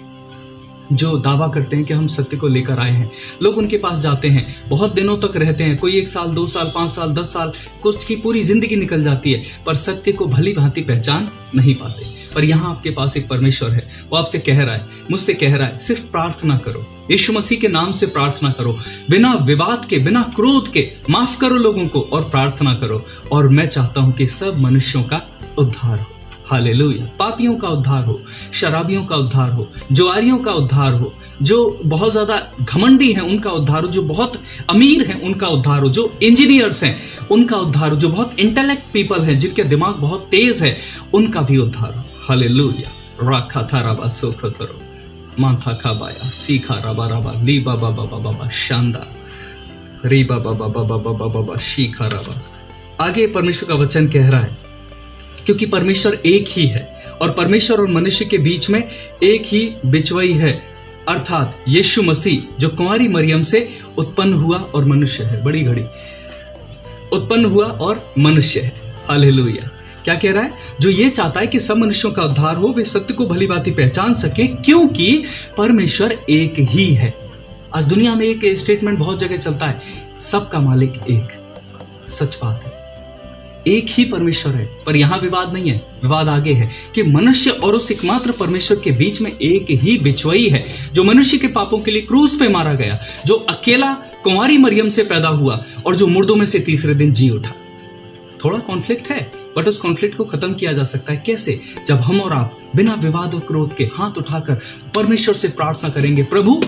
जो दावा करते हैं कि हम सत्य को लेकर आए हैं। लोग उनके पास जाते हैं, बहुत दिनों तक रहते हैं, कोई 1 साल, 2 साल, 5 साल, 10 साल, कुछ की पूरी जिंदगी निकल जाती है, पर सत्य को भली भांति पहचान नहीं पाते। पर यहाँ आपके पास एक परमेश्वर है, वो आपसे कह रहा है, मुझसे कह रहा है, सिर्फ प्रार्थना करो, यीशु मसीह के नाम से प्रार्थना करो, बिना विवाद के, बिना क्रोध के माफ करो लोगों को और प्रार्थना करो, और मैं चाहता हूं कि सब मनुष्यों का उद्धार हो। हालेलुया। पापियों का उद्धार हो, शराबियों का उद्धार हो, जुआरियों का उद्धार हो, जो बहुत ज्यादा घमंडी हैं उनका उद्धार हो, जो बहुत अमीर हैं उनका उद्धार हो, जो इंजीनियर्स हैं उनका उद्धार हो, जो बहुत इंटेलेक्ट पीपल हैं जिनके दिमाग बहुत तेज है उनका भी उद्धार हो। हालेलुया। राखा था राबा सोखो थरो माथा खाबाया सीखा राबा राबा ली बाबा बाबा बाबा शानदार री बाबा बाबा बाबा बाबा बाबा शीखा राबा। आगे परमेश्वर का वचन कह रहा है, क्योंकि परमेश्वर एक ही है और परमेश्वर और मनुष्य के बीच में एक ही बिचवई है, अर्थात यीशु मसीह जो कुंवारी मरियम से उत्पन्न हुआ और मनुष्य है। बड़ी घड़ी उत्पन्न हुआ और मनुष्य है। हालेलुया। क्या कह रहा है? जो ये चाहता है कि सब मनुष्यों का उद्धार हो, वे सत्य को भली भांति पहचान सके, क्योंकि परमेश्वर एक ही है। आज दुनिया में एक स्टेटमेंट बहुत जगह चलता है, सबका मालिक एक। सच बात है, एक ही परमेश्वर है, पर यहां विवाद नहीं है, विवाद आगे है कि मनुष्य और उस एकमात्र परमेश्वर के बीच में एक ही बिचवई है, जो मनुष्य के पापों के लिए क्रूस पे मारा गया, जो अकेला कुंवारी मरियम से पैदा हुआ और जो मुर्दों में से तीसरे दिन जी उठा। थोड़ा कॉन्फ्लिक्ट है, बट उस कॉन्फ्लिक्ट को खत्म किया जा सकता है। कैसे? जब हम और आप बिना विवाद और क्रोध के हाथ उठाकर परमेश्वर से प्रार्थना करेंगे, प्रभु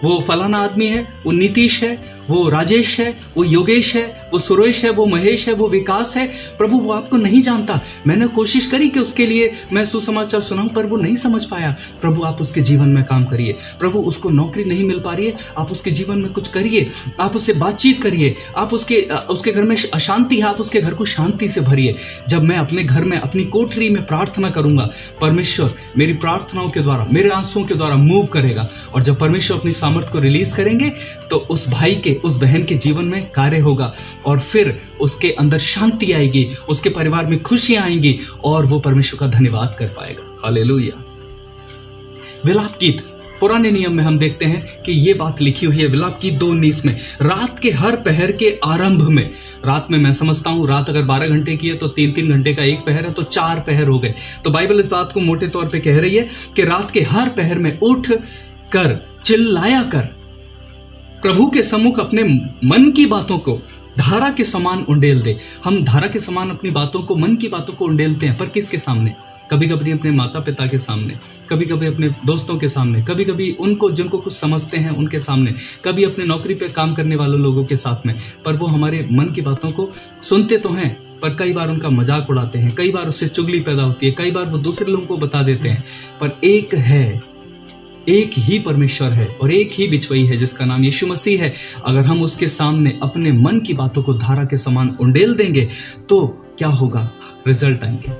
वो फलाना आदमी है, वो नीतीश है, वो राजेश है, वो योगेश है, वो सुरेश है, वो महेश है, वो विकास है। प्रभु वो आपको नहीं जानता। मैंने कोशिश करी कि उसके लिए मैं सुसमाचार सुनाऊं, पर वो नहीं समझ पाया। प्रभु आप उसके जीवन में काम करिए। प्रभु उसको नौकरी नहीं मिल पा रही है, आप उसके जीवन में कुछ करिए, आप उससे बातचीत करिए, आप उसके घर में अशांति है, आप उसके घर को शांति से भरिए। जब मैं अपने घर में अपनी कोठरी में प्रार्थना करूंगा, परमेश्वर मेरी प्रार्थनाओं के द्वारा, मेरे आंसुओं के द्वारा मूव करेगा। और जब परमेश्वर अपनी सामर्थ को रिलीज करेंगे तो उस भाई के, उस बहन के जीवन में कार्य होगा और फिर उसके अंदर शांति आएगी, उसके परिवार में खुशियां आएंगी और वो परमेश्वर का धन्यवाद कर पाएगा। हालेलुया। विलाप गीत पुराने नियम में हम देखते हैं कि ये बात लिखी हुई है विलाप गीत 2:19 में, रात के हर पहर के आरंभ में। रात में मैं समझता हूं रात अगर 12 घंटे की है तो 3-3 घंटे का एक पहर है तो 4 पहर हो गए। तो बाइबल इस बात को मोटे तौर पे कह रही है कि रात के हर पहर में उठ कर चिल्लाया कर, प्रभु के सम्मुख अपने मन की बातों को धारा के समान उंडेल दे। हम धारा के समान अपनी बातों को, मन की बातों को उंडेलते हैं, पर किसके सामने? कभी कभी अपने माता पिता के सामने, कभी कभी अपने दोस्तों के सामने, कभी कभी उनको जिनको कुछ समझते हैं उनके सामने, कभी अपने नौकरी पे काम करने वालों लोगों के साथ में। पर वो हमारे मन की बातों को सुनते तो हैं, पर कई बार उनका मजाक उड़ाते हैं, कई बार उससे चुगली पैदा होती है, कई बार वो दूसरे लोगों को बता देते हैं। पर एक है, एक ही परमेश्वर है और एक ही बिचवई है जिसका नाम यीशु मसीह है। अगर हम उसके सामने अपने मन की बातों को धारा के समान उंडेल देंगे तो क्या होगा? रिजल्ट आएंगे,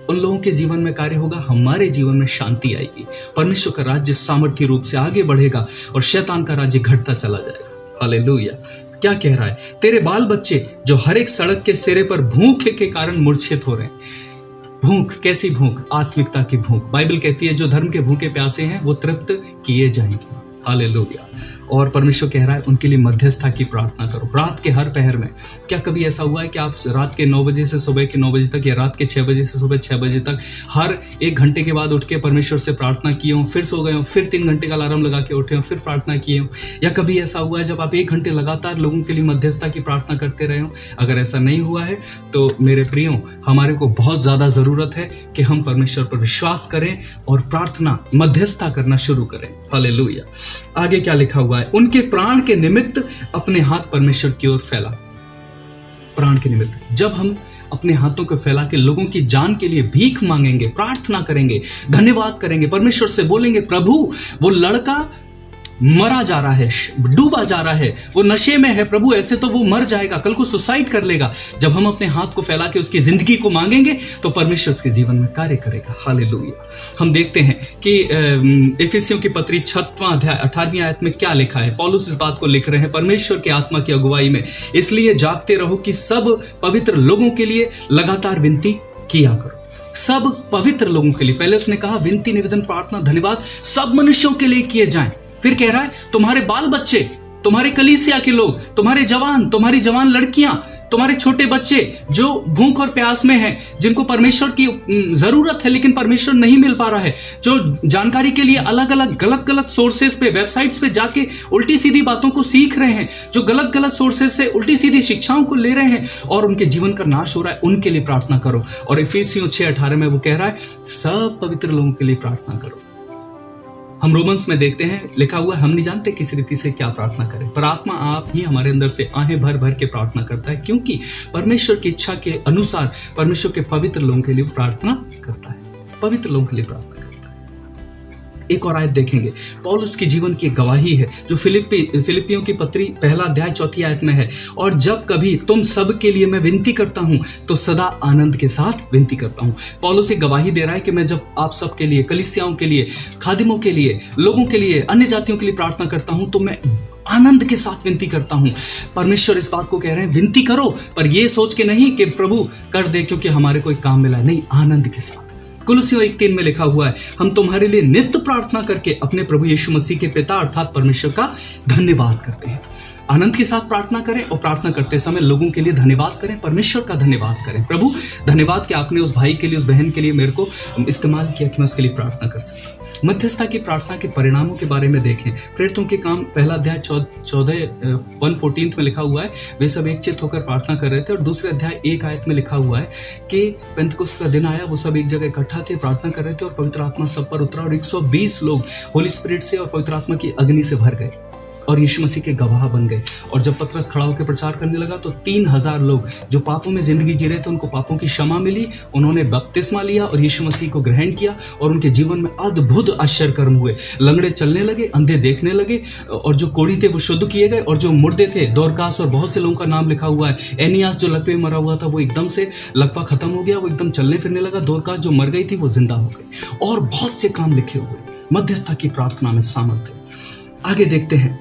उन लोगों के जीवन में कार्य होगा, हमारे जीवन में शांति आएगी, परमेश्वर का राज्य सामर्थ्य रूप से आगे बढ़ेगा और शैतान का राज्य घटता चला जाएगा। हालेलुया। क्या कह रहा है? तेरे बाल बच्चे जो हर एक सड़क के सिरे पर भूख के कारण मूर्छित हो रहे हैं। भूख, कैसी भूख? आत्मिकता की भूख। बाइबल कहती है जो धर्म के भूखे प्यासे हैं वो तृप्त किए जाएंगे। हालेलुया। और परमेश्वर कह रहा है उनके लिए मध्यस्थता की प्रार्थना करो रात के हर पहर में। क्या कभी ऐसा हुआ है कि आप रात के 9 बजे से सुबह के 9 बजे तक या रात के 6 बजे से सुबह 6 बजे तक हर 1 घंटे के बाद उठ के परमेश्वर से प्रार्थना किए हो, फिर सो गए हो, फिर 3 घंटे का अलार्म लगा के उठे हो, फिर प्रार्थना किए हो? या कभी ऐसा हुआ है जब आप 1 घंटे लगातार लोगों के लिए मध्यस्थता की प्रार्थना करते रहे हो? अगर ऐसा नहीं हुआ है तो मेरे प्रियो, हमारे को बहुत ज़्यादा ज़रूरत है कि हम परमेश्वर पर विश्वास करें और प्रार्थना, मध्यस्थता करना शुरू करें। हालेलुया। आगे क्या लिखा हुआ है? उनके प्राण के निमित्त अपने हाथ परमेश्वर की ओर फैला। प्राण के निमित्त जब हम अपने हाथों को फैला के लोगों की जान के लिए भीख मांगेंगे, प्रार्थना करेंगे, धन्यवाद करेंगे, परमेश्वर से बोलेंगे प्रभु वो लड़का मरा जा रहा है, डूबा जा रहा है, वो नशे में है, प्रभु ऐसे तो वो मर जाएगा, कल को सुसाइड कर लेगा। जब हम अपने हाथ को फैला के उसकी जिंदगी को मांगेंगे तो परमेश्वर उसके जीवन में कार्य करेगा। हालेलुया। हम देखते हैं कि इफिसियों की पत्री 6वां अध्याय 18वीं आयत में क्या लिखा है? पौलुस इस बात को लिख रहे हैं परमेश्वर की आत्मा की अगुवाई में, इसलिए जागते रहो कि सब पवित्र लोगों के लिए लगातार विनती किया करो। सब पवित्र लोगों के लिए, पहले उसने कहा विनती, निवेदन, प्रार्थना, धन्यवाद सब मनुष्यों के लिए किए जाएं। फिर कह रहा है तुम्हारे बाल बच्चे, तुम्हारे कलीसिया के लोग, तुम्हारे जवान, तुम्हारी जवान लड़कियां, तुम्हारे छोटे बच्चे जो भूख और प्यास में हैं, जिनको परमेश्वर की जरूरत है लेकिन परमेश्वर नहीं मिल पा रहा है, जो जानकारी के लिए अलग अलग गलत सोर्सेस पे, वेबसाइट्स पे जाके उल्टी सीधी बातों को सीख रहे हैं, जो गलत सोर्सेस से उल्टी सीधी शिक्षाओं को ले रहे हैं और उनके जीवन का नाश हो रहा है, उनके लिए प्रार्थना करो। और इफिसियों 6:18 में वो कह रहा है सब पवित्र लोगों के लिए प्रार्थना करो। हम रोमन्स में देखते हैं लिखा हुआ है, हम नहीं जानते किस रीति से क्या प्रार्थना करें, पर आत्मा आप ही हमारे अंदर से आहें भर भर के प्रार्थना करता है, क्योंकि परमेश्वर की इच्छा के अनुसार परमेश्वर के पवित्र लोगों के लिए प्रार्थना करता है, पवित्र लोगों के लिए प्रार्थना करता है। एक और आयत देखेंगे, पौलुस की जीवन की गवाही है जो फिलिपियों की पत्री 1 अध्याय 4 आयत में है, और जब कभी तुम सब के लिए मैं विनती करता हूं तो सदा आनंद के साथ विनती करता हूं। पौलुस एक गवाही दे रहा है कि मैं जब आप सब के लिए, कलीसियाओं के लिए, खादिमों के लिए, लोगों के लिए, अन्य जातियों के लिए प्रार्थना करता हूं तो मैं आनंद के साथ विनती करता हूं। परमेश्वर इस बात को कह रहे हैं विनती करो, पर यह सोच के नहीं कि प्रभु कर दे क्योंकि हमारे कोई काम मिला है, नहीं, आनंद के साथ। कुलुसियों 1:3 में लिखा हुआ है हम तुम्हारे लिए नित्य प्रार्थना करके अपने प्रभु यीशु मसीह के पिता अर्थात परमेश्वर का धन्यवाद करते हैं। आनंद के साथ प्रार्थना करें और प्रार्थना करते समय लोगों के लिए धन्यवाद करें, परमेश्वर का धन्यवाद करें। प्रभु धन्यवाद कि आपने उस भाई के लिए, उस बहन के लिए मेरे को इस्तेमाल किया कि मैं उसके लिए प्रार्थना कर सकूं। मध्यस्थता की प्रार्थना के परिणामों के बारे में देखें। प्रेरितों के काम 1 अध्याय 1:14 में लिखा हुआ है वे सब एकचित्त होकर प्रार्थना कर रहे थे, और दूसरे अध्याय 1 आयत में लिखा हुआ है कि पेंतकुस्त का दिन आया, वो सब एक जगह इकट्ठा थे, प्रार्थना कर रहे थे और पवित्र आत्मा सब पर उतरा और 120 लोग होली स्पिरिट से और पवित्र आत्मा की अग्नि से भर गए। और यीशु मसीह के गवाह बन गए। और जब पतरस खड़ा होकर प्रचार करने लगा तो 3000 लोग जो पापों में जिंदगी जी रहे थे उनको पापों की क्षमा मिली, उन्होंने बपतिस्मा लिया और यीशु मसीह को ग्रहण किया और उनके जीवन में अद्भुत आश्चर्य कर्म हुए। लंगड़े चलने लगे, अंधे देखने लगे और जो कोढ़ी थे वो शुद्ध किए गए और जो मुर्दे थे, दोरकास और बहुत से लोगों का नाम लिखा हुआ है। एनियास जो लकवे में मरा हुआ था वो एकदम से लकवा खत्म हो गया, वो एकदम चलने फिरने लगा। दोरकास जो मर गई थी वो जिंदा हो गई और बहुत से काम लिखे हुए। मध्यस्थता की प्रार्थना में सामर्थ्य। आगे देखते हैं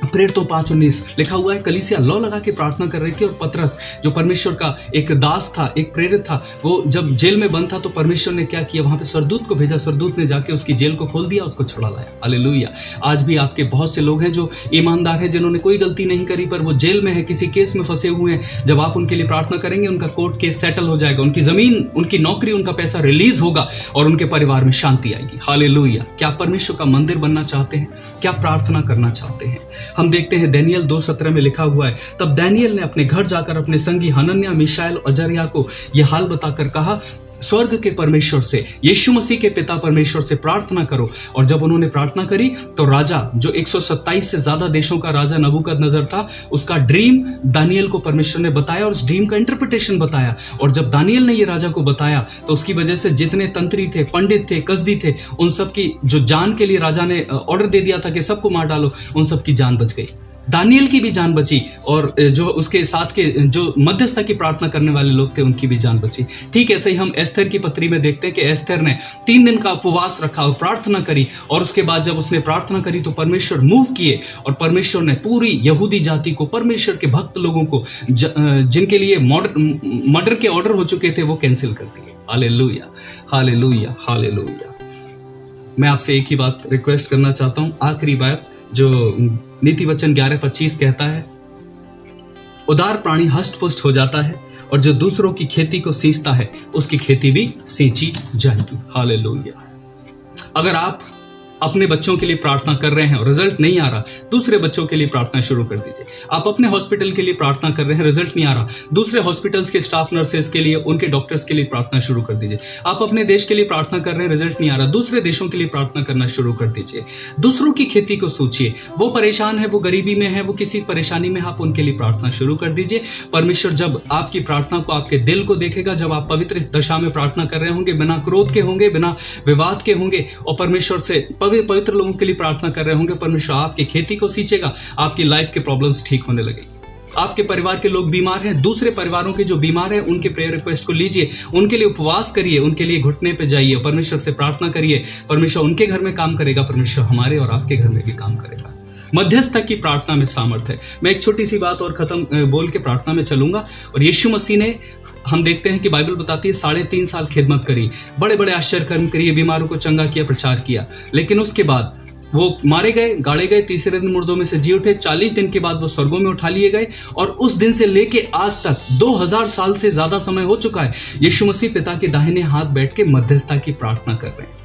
प्रेरितों 5:19 लिखा हुआ है, कलीसिया लौ लगा के प्रार्थना कर रही थी और पतरस जो परमेश्वर का एक दास था, एक प्रेरित था, वो जब जेल में बंद था तो परमेश्वर ने क्या किया, वहां पे स्वर्गदूत को भेजा। स्वर्गदूत ने जाके उसकी जेल को खोल दिया, उसको छुड़ा लाया। हालेलुया। आज भी आपके बहुत से लोग हैं जो ईमानदार हैं, जिन्होंने कोई गलती नहीं करी पर वो जेल में है, किसी केस में फंसे हुए हैं। जब आप उनके लिए प्रार्थना करेंगे उनका कोर्ट केस सेटल हो जाएगा, उनकी जमीन, उनकी नौकरी, उनका पैसा रिलीज होगा और उनके परिवार में शांति आएगी। हालेलुया। क्या परमेश्वर का मंदिर बनना चाहते हैं? क्या प्रार्थना करना चाहते हैं? हम देखते हैं दानियेल 2:17 में लिखा हुआ है, तब दानियेल ने अपने घर जाकर अपने संगी हनन्याह, मिशाएल और अजर्याह को यह हाल बताकर कहा, स्वर्ग के परमेश्वर से, यीशु मसीह के पिता परमेश्वर से प्रार्थना करो। और जब उन्होंने प्रार्थना करी तो राजा, जो 127 से ज्यादा देशों का राजा नबूकदनेस्सर था, उसका ड्रीम दानियेल को परमेश्वर ने बताया और उस ड्रीम का इंटरप्रिटेशन बताया। और जब दानियेल ने ये राजा को बताया तो उसकी वजह से जितने तंत्री थे, पंडित थे, कसदी थे, उन सब की जो जान के लिए राजा ने ऑर्डर दे दिया था कि सबको मार डालो, उन सब की जान बच गई। दानियेल की भी जान बची और जो उसके साथ के जो मध्यस्थता की प्रार्थना करने वाले लोग थे उनकी भी जान बची। ठीक ऐसे ही हम एस्थर की पत्री में देखते हैं कि एस्थर ने 3 दिन का उपवास रखा और प्रार्थना करी और उसके बाद जब उसने प्रार्थना करी तो परमेश्वर मूव किए और परमेश्वर ने पूरी यहूदी जाति को, परमेश्वर के भक्त लोगों को जिनके लिए मर्डर के ऑर्डर हो चुके थे वो कैंसिल कर दिए। Hallelujah, hallelujah, hallelujah. मैं आपसे एक ही बात रिक्वेस्ट करना चाहता हूं, आखिरी बात जो नीति वचन 11:25 कहता है, उदार प्राणी हष्ट पुष्ट हो जाता है और जो दूसरों की खेती को सींचता है उसकी खेती भी सींची जाएगी। हालेलुया। अगर आप अपने बच्चों के लिए प्रार्थना कर रहे हैं और रिजल्ट नहीं आ रहा, दूसरे बच्चों के लिए प्रार्थना शुरू कर दीजिए। आप अपने हॉस्पिटल के लिए प्रार्थना कर रहे हैं, रिजल्ट नहीं आ रहा, दूसरे हॉस्पिटल्स के स्टाफ नर्सेस के लिए, उनके डॉक्टर्स के लिए प्रार्थना शुरू कर दीजिए। आप अपने देश के लिए प्रार्थना कर रहे हैं, रिजल्ट नहीं आ रहा, दूसरे देशों के लिए प्रार्थना करना शुरू कर दीजिए। दूसरों की खेती को सोचिए, वो परेशान है, वो गरीबी में है, वो किसी परेशानी में, आप उनके लिए प्रार्थना शुरू कर दीजिए। परमेश्वर जब आपकी प्रार्थना को, आपके दिल को देखेगा, जब आप पवित्र दशा में प्रार्थना कर रहे होंगे, बिना क्रोध के होंगे, बिना विवाद के होंगे और परमेश्वर से पवित्र लोगों के लिए प्रार्थना कर रहे होंगे, परमेश्वर आपकी खेती को सींचेगा, आपकी लाइफ के प्रॉब्लम्स ठीक होने लगेगी। आपके परिवार के लोग बीमार हैं, दूसरे परिवारों के जो बीमार हैं उनके प्रेयर रिक्वेस्ट को लीजिए, उनके लिए उपवास करिए, उनके लिए घुटने पे जाइए, परमेश्वर से प्रार्थना करिए। परमेश्वर उनके घर में काम करेगा, परमेश्वर हमारे और आपके घर में भी काम करेगा। मध्यस्थता की प्रार्थना में सामर्थ्य है। मैं एक छोटी सी बात और खत्म बोल के प्रार्थना में चलूंगा। और यीशु मसीह ने, हम देखते हैं कि बाइबल बताती है, 3.5 साल खिदमत करी, बड़े बड़े आश्चर्य कर्म करिए, बीमारों को चंगा किया, प्रचार किया, लेकिन उसके बाद वो मारे गए, गाड़े गए, तीसरे दिन मुर्दों में से जी उठे, 40 दिन के बाद वो स्वर्गों में उठा लिए गए और उस दिन से लेके आज तक 2000 साल से ज्यादा समय हो चुका है, यीशु मसीह पिता के दाहिने हाथ बैठ के मध्यस्थता की प्रार्थना कर रहे हैं।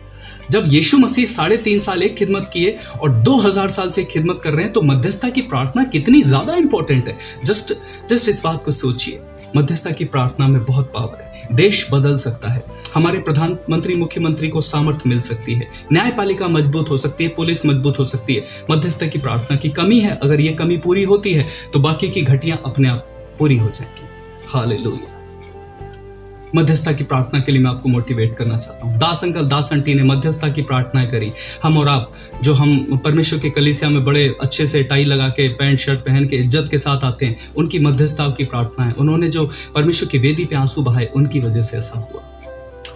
जब यीशु मसीह 3.5 साल एक खिदमत किए और 2000 साल से खिदमत कर रहे हैं तो मध्यस्थता की प्रार्थना कितनी ज्यादा इंपॉर्टेंट है। जस्ट इस बात को सोचिए। मध्यस्थता की प्रार्थना में बहुत पावर है। देश बदल सकता है, हमारे प्रधानमंत्री, मुख्यमंत्री को सामर्थ्य मिल सकती है, न्यायपालिका मजबूत हो सकती है, पुलिस मजबूत हो सकती है। मध्यस्थता की प्रार्थना की कमी है, अगर ये कमी पूरी होती है तो बाकी की घटियां अपने आप पूरी हो जाएंगी। हालेलुया। मध्यस्थता की प्रार्थना के लिए मैं आपको मोटिवेट करना चाहता हूँ। दास अंकल, दास आंटी ने मध्यस्थता की प्रार्थना करी। हम और आप, जो हम परमेश्वर के कलीसिया में बड़े अच्छे से टाई लगा के, पैंट शर्ट पहन के इज्जत के साथ आते हैं, उनकी मध्यस्थता की प्रार्थना है। उन्होंने जो परमेश्वर की वेदी पे आंसू बहाए, उनकी वजह से ऐसा हुआ।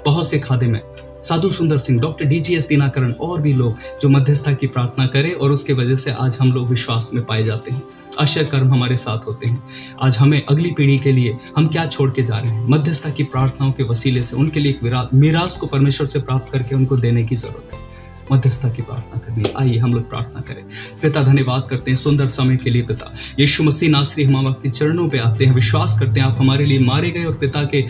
बहुत से खादिम हैं, साधु सुंदर सिंह, डॉक्टर DGS दिनाकरण और भी लोग जो मध्यस्थता की प्रार्थना करें और उसके वजह से आज हम लोग विश्वास में पाए जाते हैं। आश्चर्य कर्म हमारे साथ होते हैं। आज हमें अगली पीढ़ी के लिए हम क्या छोड़ के जा रहे हैं? मध्यस्थता की प्रार्थनाओं के वसीले से उनके लिए एक मीरास को परमेश्वर से प्राप्त करके उनको देने की जरूरत है। मध्यस्थता की प्रार्थना करनी है। आइए हम लोग प्रार्थना करें। पिता, धन्यवाद करते हैं सुंदर समय के लिए। पिता यीशु मसीह नासरी, हम आपके चरणों पे आते हैं, विश्वास करते हैं आप हमारे लिए मारे गए और पिता के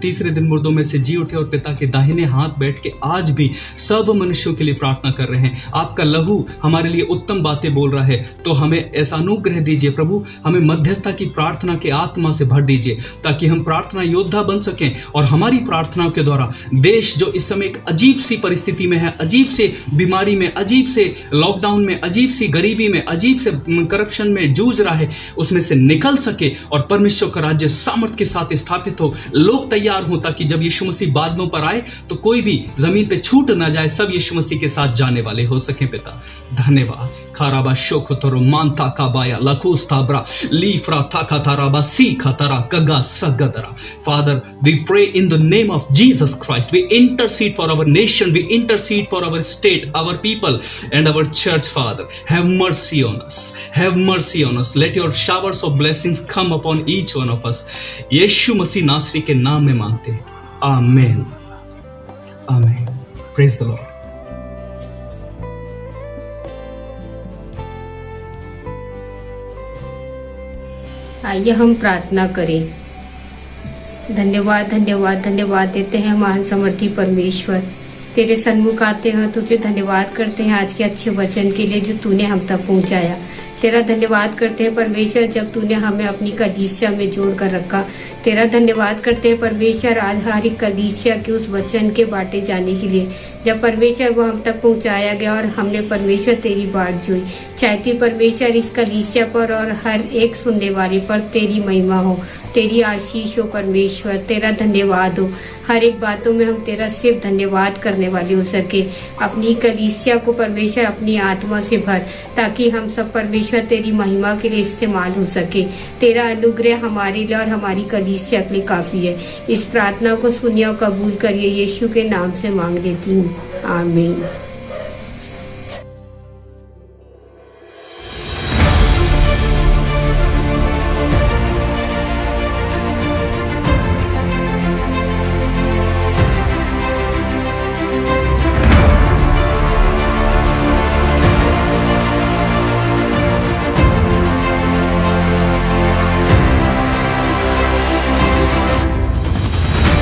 तीसरे दिन मुर्दों में से जी उठे और पिता के दाहिने हाथ बैठ के आज भी सब मनुष्यों के लिए प्रार्थना कर रहे हैं। आपका लहू हमारे लिए उत्तम बातें बोल रहा है, तो हमें ऐसा अनुग्रह दीजिए प्रभु, हमें मध्यस्थता की प्रार्थना के आत्मा से भर दीजिए ताकि हम प्रार्थना योद्धा बन सकें और हमारी प्रार्थनाओं के द्वारा देश जो इस समय एक अजीब सी परिस्थिति में है, अजीब अजीब से बीमारी में, अजीब से लॉकडाउन में, अजीब सी गरीबी में, अजीब से करप्शन में जूझ रहा है, उसमें से निकल सके और परमेश्वर का राज्य सामर्थ के साथ स्थापित हो। लोग तैयार हों ताकि जब यीशु मसीह बादलों पर आए तो कोई भी जमीन पे छूट ना जाए, सब यीशु मसीह के साथ जाने वाले हो सके। पिता धन्यवाद। खाराबा शोखतरो मानता काबाया लकुस्ताब्रा लीफ्रा ताकाताराबा सीखातारा कगा सगदरा। Father, we pray in the name of Jesus Christ. We intercede for our nation. We intercede for our state, our people, and our church, Father. Have mercy on us. Have mercy on us. Let your showers of blessings come upon each one of us. यीशु मसीह नासरी के नाम में मांगते हैं। Amen. Amen. Praise the Lord. आइए हम प्रार्थना करें। धन्यवाद धन्यवाद धन्यवाद देते हैं महान समर्थी परमेश्वर, तेरे सन्मुख आते हैं, तुझे धन्यवाद करते हैं आज के अच्छे वचन के लिए जो तूने हम तक पहुंचाया। तेरा धन्यवाद करते हैं परमेश्वर जब तूने हमें अपनी कलीसिया में जोड़ कर रखा। तेरा धन्यवाद करते हैं परमेश्वर आज हर एक कलीसिया के उस वचन के बांटे जाने के लिए जब परमेश्वर वो हम तक पहुंचाया गया और हमने परमेश्वर तेरी बाट जोई। चाहती परमेश्वर इस कलीसिया पर और हर एक सुनने वाले पर तेरी महिमा हो, तेरी आशीष हो परमेश्वर, तेरा धन्यवाद हो। हर एक बातों में हम तेरा सिर्फ धन्यवाद करने वाले हो सके। अपनी कलीसिया को परमेश्वर अपनी आत्मा से भर ताकि हम सब परमेश्वर तेरी महिमा के लिए इस्तेमाल हो सके। तेरा अनुग्रह हमारे लिए और हमारी कलीसिया के लिए काफी है। इस प्रार्थना को सुनिए और कबूल करिए, यीशु के नाम से मांग लेती हूँ, आमीन।